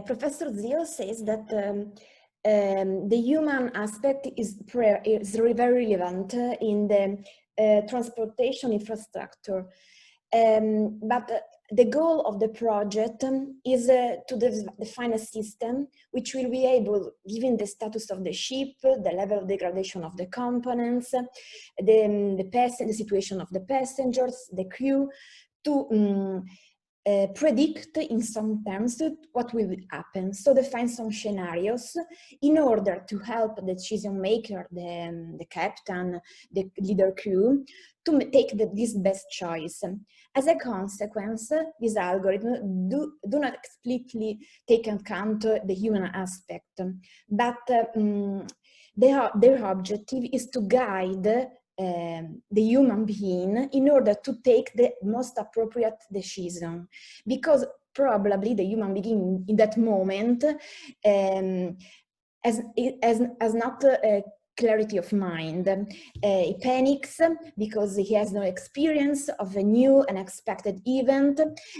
Professor Zio says that the human aspect is very relevant in the transportation infrastructure. But the goal of the project is to define a system which will be able, given the status of the ship, the level of degradation of the components, the situation of the passengers, the crew, to predict in some terms what will happen. So define some scenarios in order to help the decision maker, the captain, the leader crew, to take this best choice. As a consequence, these algorithms do not explicitly take into account the human aspect, but their objective is to guide the human being in order to take the most appropriate decision, because probably the human being in that moment has not clarity of mind. He panics because he has no experience of a new unexpected event,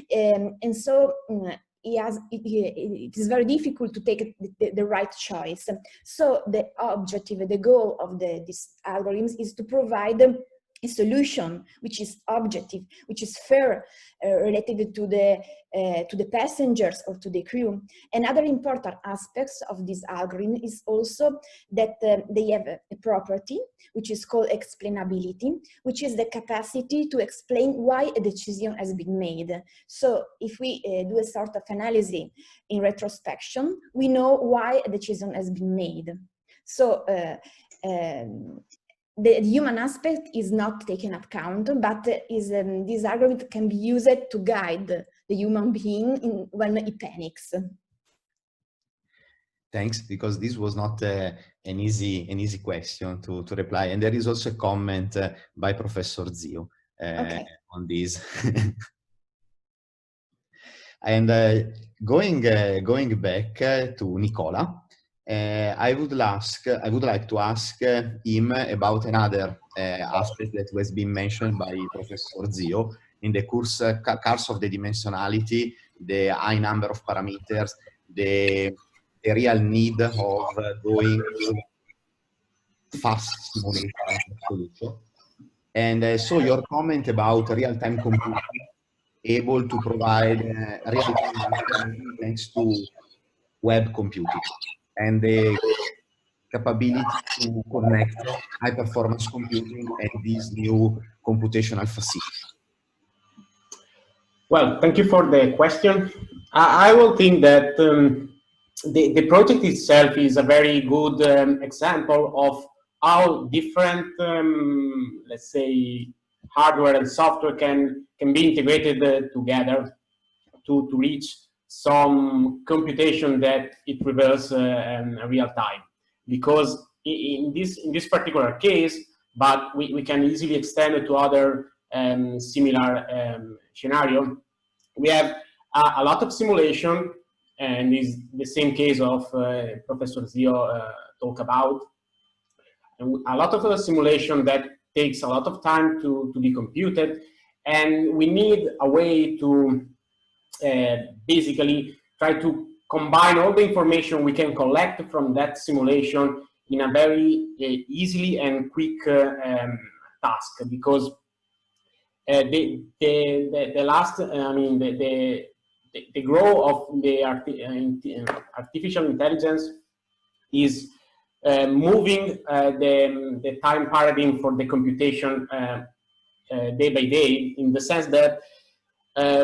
and so it is very difficult to take the right choice. So the objective, the goal of these algorithms is to provide a solution which is objective, which is fair, related to the passengers or to the crew. And other important aspects of this algorithm is also that they have a property which is called explainability, which is the capacity to explain why a decision has been made. So if we do a sort of analysis in retrospection, we know why a decision has been made. So the human aspect is not taken account, but this algorithm can be used to guide the human being when he panics. Thanks, because this was not an easy question to reply. And there is also a comment by Professor Zio on this. And going back to Nicola, I would like to ask him about another aspect that has been mentioned by Professor Zio in the course Cars of the Dimensionality, the high number of parameters, the real need of doing fast simulation solution. And so your comment about real-time computing able to provide real-time answers thanks to web computing and the capability to connect high-performance computing and these new computational facilities. Well, thank you for the question. I will think that the project itself is a very good example of how different, let's say, hardware and software can be integrated together to reach some computation that it reveals real time. Because in this particular case, but we can easily extend it to other similar scenario. We have a lot of simulation, and is the same case of Professor Zio talk about. And a lot of simulation that takes a lot of time to be computed, and we need a way to basically try to combine all the information we can collect from that simulation in a very easily and quick task, because the last, I mean, the growth of the artificial intelligence is moving the time paradigm for the computation day by day, in the sense that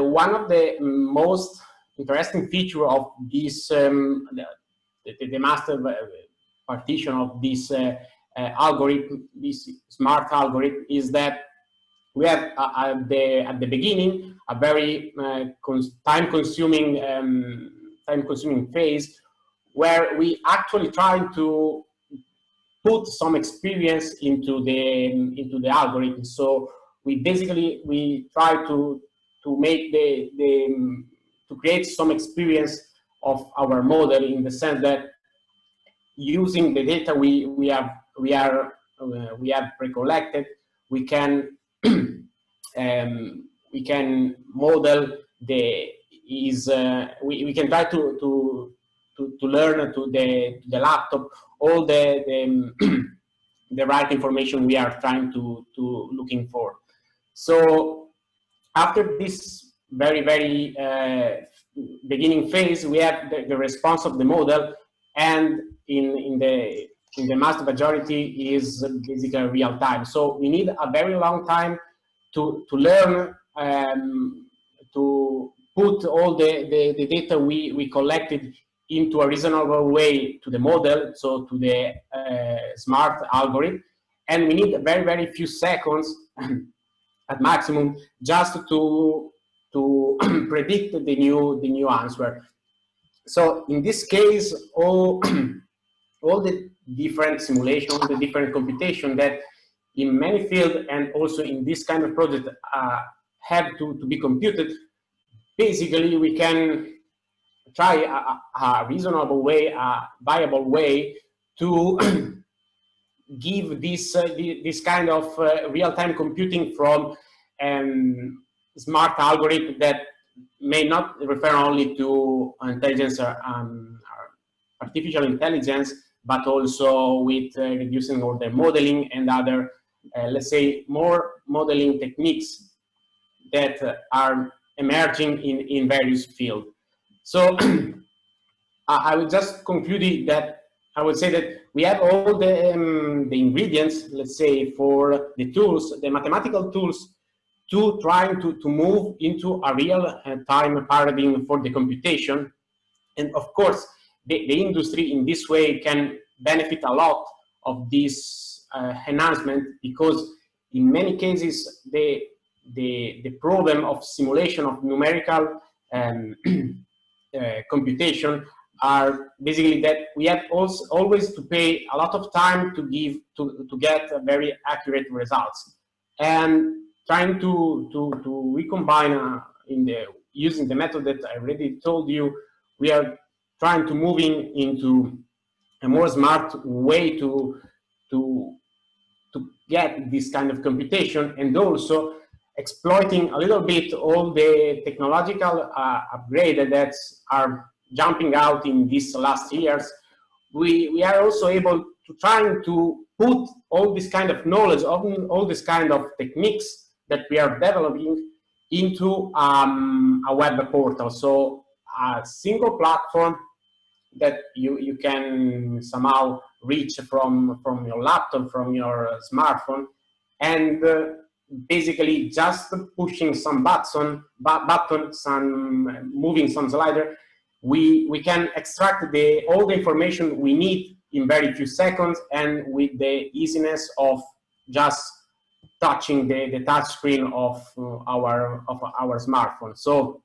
one of the most interesting feature of this, the master partition of this algorithm, this smart algorithm, is that we have at the beginning a very time-consuming phase, where we actually try to put some experience into the algorithm. So we try to make to create some experience of our model, in the sense that using the data we have recollected, we can model we can try to learn to the laptop all the right information we are trying to looking for. So after this very beginning phase, we have the response of the model, and in the master majority is basically real time. So we need a very long time to learn to put all the data we collected into a reasonable way to the model, so to the smart algorithm, and we need very, very few seconds at maximum just to predict the new answer. So in this case, all the different simulation, the different computation that in many fields and also in this kind of project have to be computed, basically we can try a reasonable way, a viable way to give this kind of real-time computing from smart algorithm that may not refer only to intelligence or artificial intelligence, but also with reducing order modeling and other, let's say, more modeling techniques that are emerging in various fields. So I will just conclude that I would say that we have all the ingredients, let's say, for the tools, the mathematical tools, to trying to move into a real-time paradigm for the computation. And of course, the industry in this way can benefit a lot of this enhancement, because in many cases, the problem of simulation of numerical computation are basically that we have also always to pay a lot of time to get very accurate results, and trying to recombine using the method that I already told you, we are trying to moving into a more smart way to get this kind of computation, and also exploiting a little bit all the technological upgrades that are jumping out in these last years. We are also able to trying to put all this kind of knowledge, all this kind of techniques that we are developing into a web portal. So a single platform that you can somehow reach from your laptop, from your smartphone, and basically just pushing some button, some moving some slider, we can extract all the information we need in very few seconds, and with the easiness of just touching the touch screen of our smartphone. So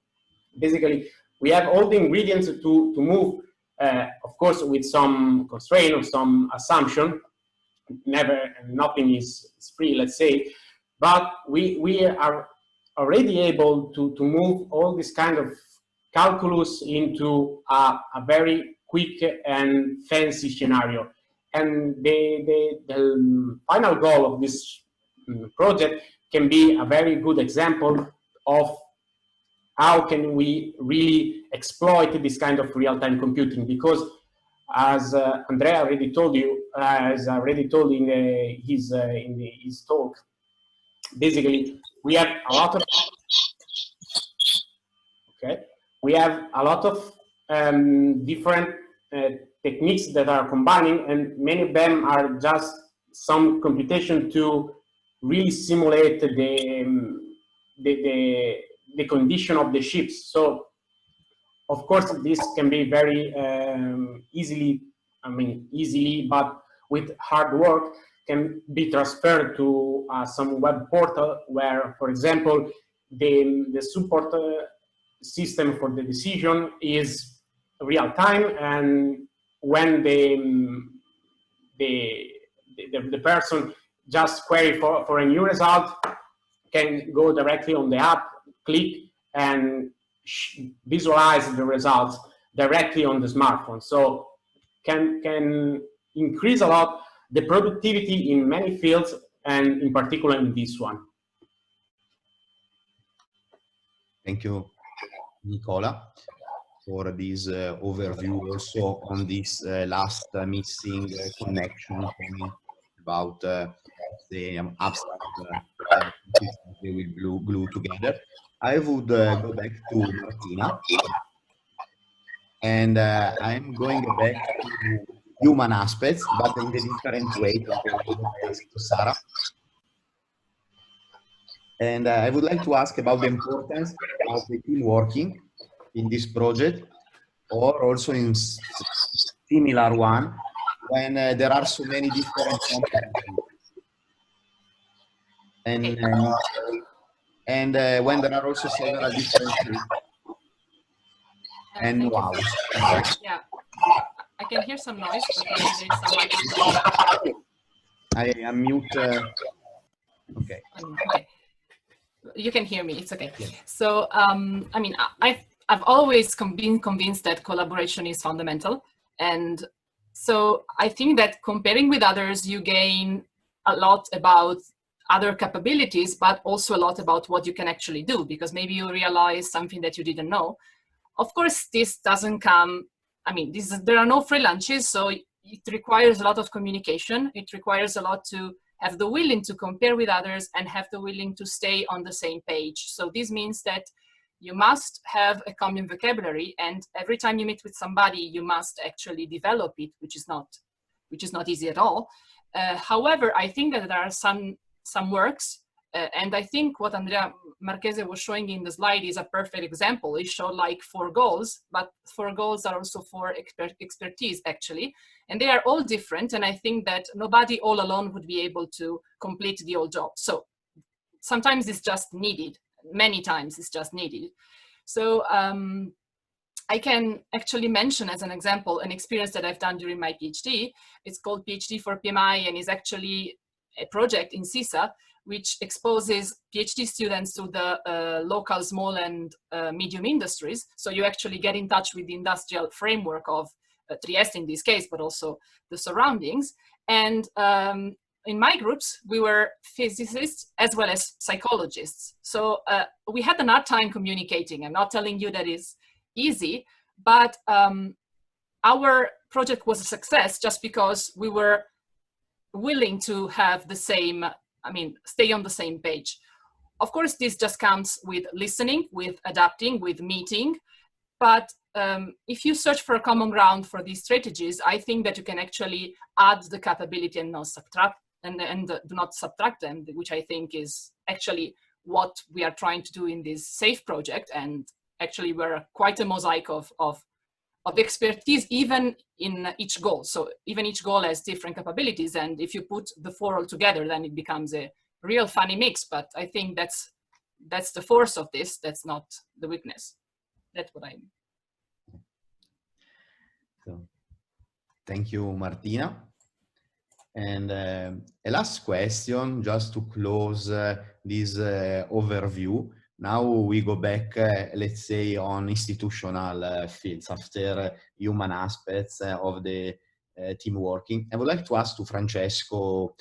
basically, we have all the ingredients to move, of course, with some constraint or some assumption. Nothing is free, let's say, but we are already able to move all this kind of calculus into a very quick and fancy scenario. And the final goal of this project can be a very good example of how can we really exploit this kind of real-time computing, because as Andrea already told you, as I already told in his talk, basically we have a lot of different techniques that are combining, and many of them are just some computation to really simulate the condition of the ships. So of course this can be very easily, but with hard work can be transferred to some web portal where, for example, the support system for the decision is real time, and when the person just query for a new result, can go directly on the app, click, and visualize the results directly on the smartphone. So can increase a lot the productivity in many fields, and in particular in this one. Thank you, Nicola, for this overview, also on this last missing connection about the abstract they will glue together. I would go back to Martina, and I'm going back to human aspects, but in a different way to Sarah. And I would like to ask about the importance of the team working in this project, or also in similar one, when there are so many different competencies. And when there are also several different and know-hows. Yeah, I can hear some noise, but maybe there's some microphone. I unmute. Okay. Okay. You can hear me. It's okay. Yeah. So, I mean, I've always been convinced that collaboration is fundamental, and so I think that comparing with others, you gain a lot about other capabilities, but also a lot about what you can actually do, because maybe you realize something that you didn't know. Of course, this doesn't come, I mean, there are no free lunches, so it requires a lot of communication. It requires a lot to have the willing to compare with others and have the willing to stay on the same page. So this means that you must have a common vocabulary, and every time you meet with somebody, you must actually develop it, which is not easy at all. However, I think that there are some works, and I think what Andrea Marchese was showing in the slide is a perfect example. It showed like 4 goals, but 4 goals are also 4 expertise actually, and they are all different. And I think that nobody all alone would be able to complete the whole job. So sometimes it's just needed. Many times it's just needed. So I can actually mention as an example an experience that I've done during my PhD. It's called PhD for PMI, and is actually a project in SISSA which exposes PhD students to the local small and medium industries. So you actually get in touch with the industrial framework of Trieste in this case, but also the surroundings. And in my groups, we were physicists as well as psychologists. So we had an hard time communicating. I'm not telling you that it's easy, but our project was a success just because we were willing to have the same, I mean, stay on the same page. Of course, this just comes with listening, with adapting, with meeting. But if you search for a common ground for these strategies, I think that you can actually add the capability and not subtract, and do not subtract them, which I think is actually what we are trying to do in this SAFE project. And actually, we're quite a mosaic of expertise, even in each goal. So even each goal has different capabilities. And if you put the 4 all together, then it becomes a real funny mix. But I think that's the force of this. That's not the weakness. That's what I mean. So, thank you, Martina. And a last question, just to close this overview. Now we go back, let's say, on institutional fields after human aspects of the team working. I would like to ask to Francesco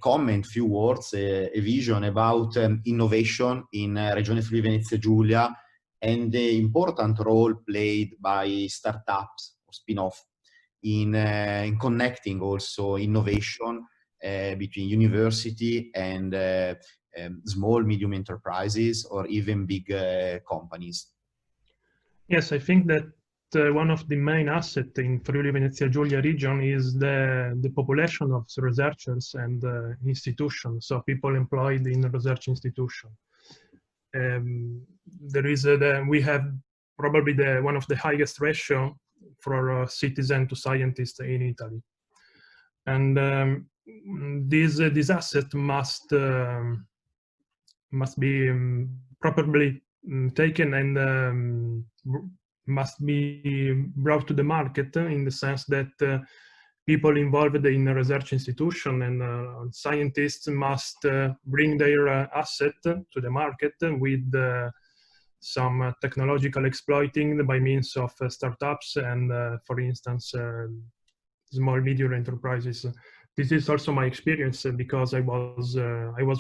comment few words, a vision about innovation in Regione Friuli Venezia Giulia and the important role played by startups or spin-off in connecting also innovation between university and small, medium enterprises, or even big companies. Yes, I think that one of the main assets in Friuli Venezia Giulia region is the population of researchers and institutions, so people employed in research institutions. We have probably one of the highest ratio for citizen to scientist in Italy, and this asset must be properly taken and must be brought to the market, in the sense that people involved in a research institution and scientists must bring their asset to the market with some technological exploiting by means of startups and, for instance, small medium enterprises. This is also my experience because I was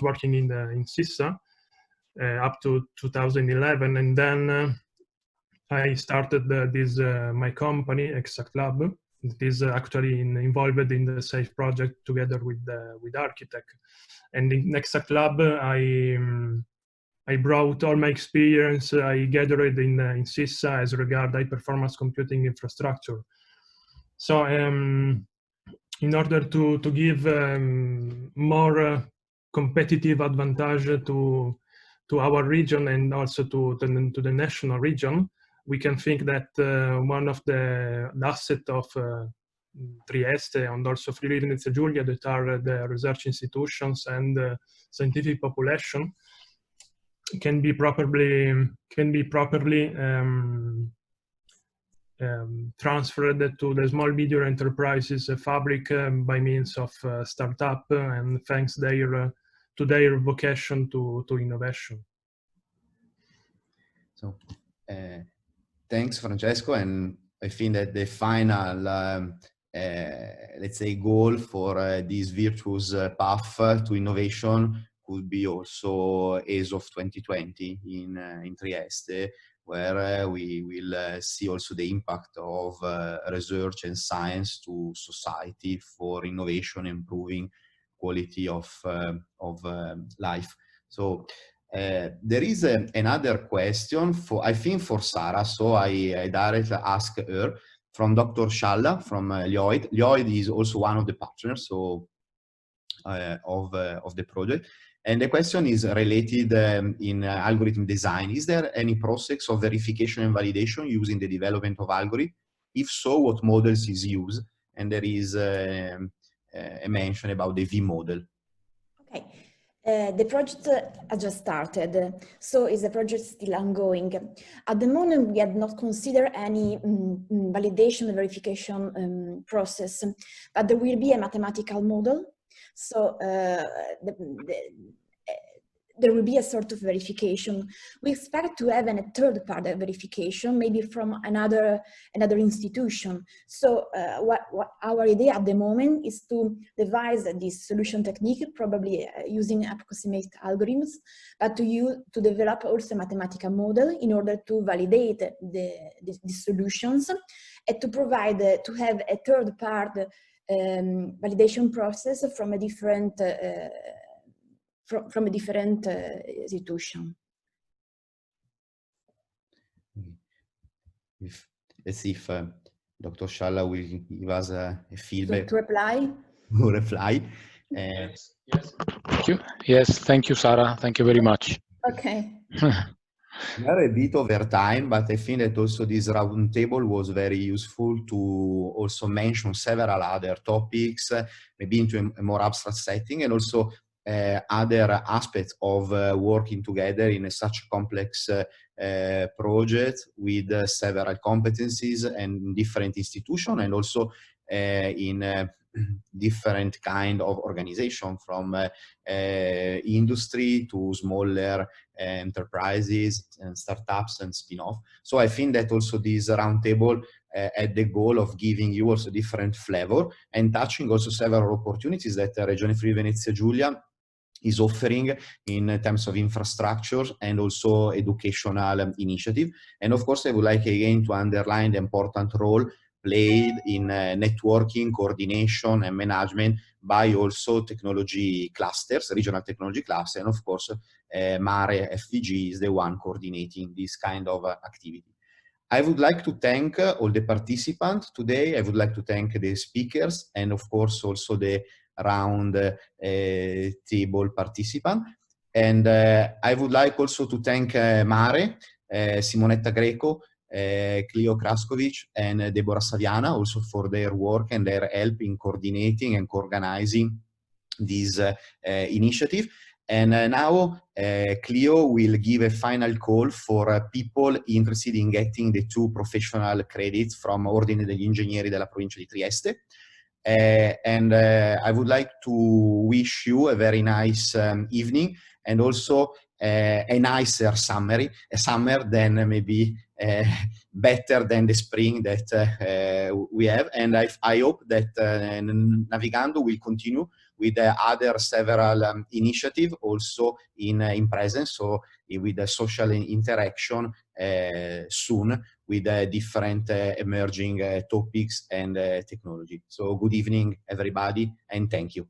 working in SISSA up to 2011, and then I started my company Exact Lab. It is actually involved in the SAFE project together with Architect. And in Exact Lab, I brought all my experience I gathered in SISSA as regard high performance computing infrastructure. So in order to give more competitive advantage to our region and also to the national region, we can think that one of the assets of Trieste and also Friuli Venezia Giulia, that are the research institutions and scientific population, can be properly transferred to the small medium enterprises fabric by means of startup, and thanks to their vocation to innovation. So, thanks, Francesco, and I think that the final, let's say, goal for this virtuous path to innovation could be also ESOF 2020 in Trieste, where we will see also the impact of research and science to society for innovation, improving quality of life. So there is another question for, I think, for Sara, so I directly ask her, from Dr. Scialla from Lloyd. Lloyd is also one of the partners of the project. And the question is related in algorithm design. Is there any process of verification and validation using the development of algorithm? If so, what models is used? And there is a mention about the V model. Okay. The project has just started, so is the project still ongoing. At the moment, we have not considered any validation and verification process, but there will be a mathematical model. So there will be a sort of verification. We expect to have a third-party verification, maybe from another institution. So what our idea at the moment is to devise this solution technique, probably using approximate algorithms, but to develop also a mathematical model in order to validate the solutions, and to provide, to have a third-party validation process from a different institution. Let's see if Dr. Scialla will give us a feedback. To reply? To reply. Yes. Thank you. Yes, thank you, Sara. Thank you very much. Okay. We are a bit over time, but I think that also this roundtable was very useful to also mention several other topics, maybe into a more abstract setting, and also other aspects of working together in such a complex project with several competencies and different institutions, and also in different kind of organization, from industry to smaller enterprises and startups and spin-off. So I think that also this roundtable had the goal of giving you also different flavor and touching also several opportunities that Regione Friuli Venezia Giulia is offering in terms of infrastructure and also educational initiative. And of course, I would like again to underline the important role played in networking, coordination, and management by also technology clusters, regional technology clusters, and of course, Mare FVG is the one coordinating this kind of activity. I would like to thank all the participants today. I would like to thank the speakers, and of course also the round table participant. And I would like also to thank Mare, Simonetta Greco, Clio Kraskovic, and Deborah Saviana also for their work and their help in coordinating and organizing this initiative. And now Clio will give a final call for people interested in getting the 2 professional credits from Ordine degli Ingegneri della Provincia di Trieste. And I would like to wish you a very nice evening, and also a nicer summer than maybe better than the spring that we have. And I hope that Navigando will continue with other several initiatives also in presence, so with the social interaction soon with different emerging topics and technology. So good evening, everybody, and thank you.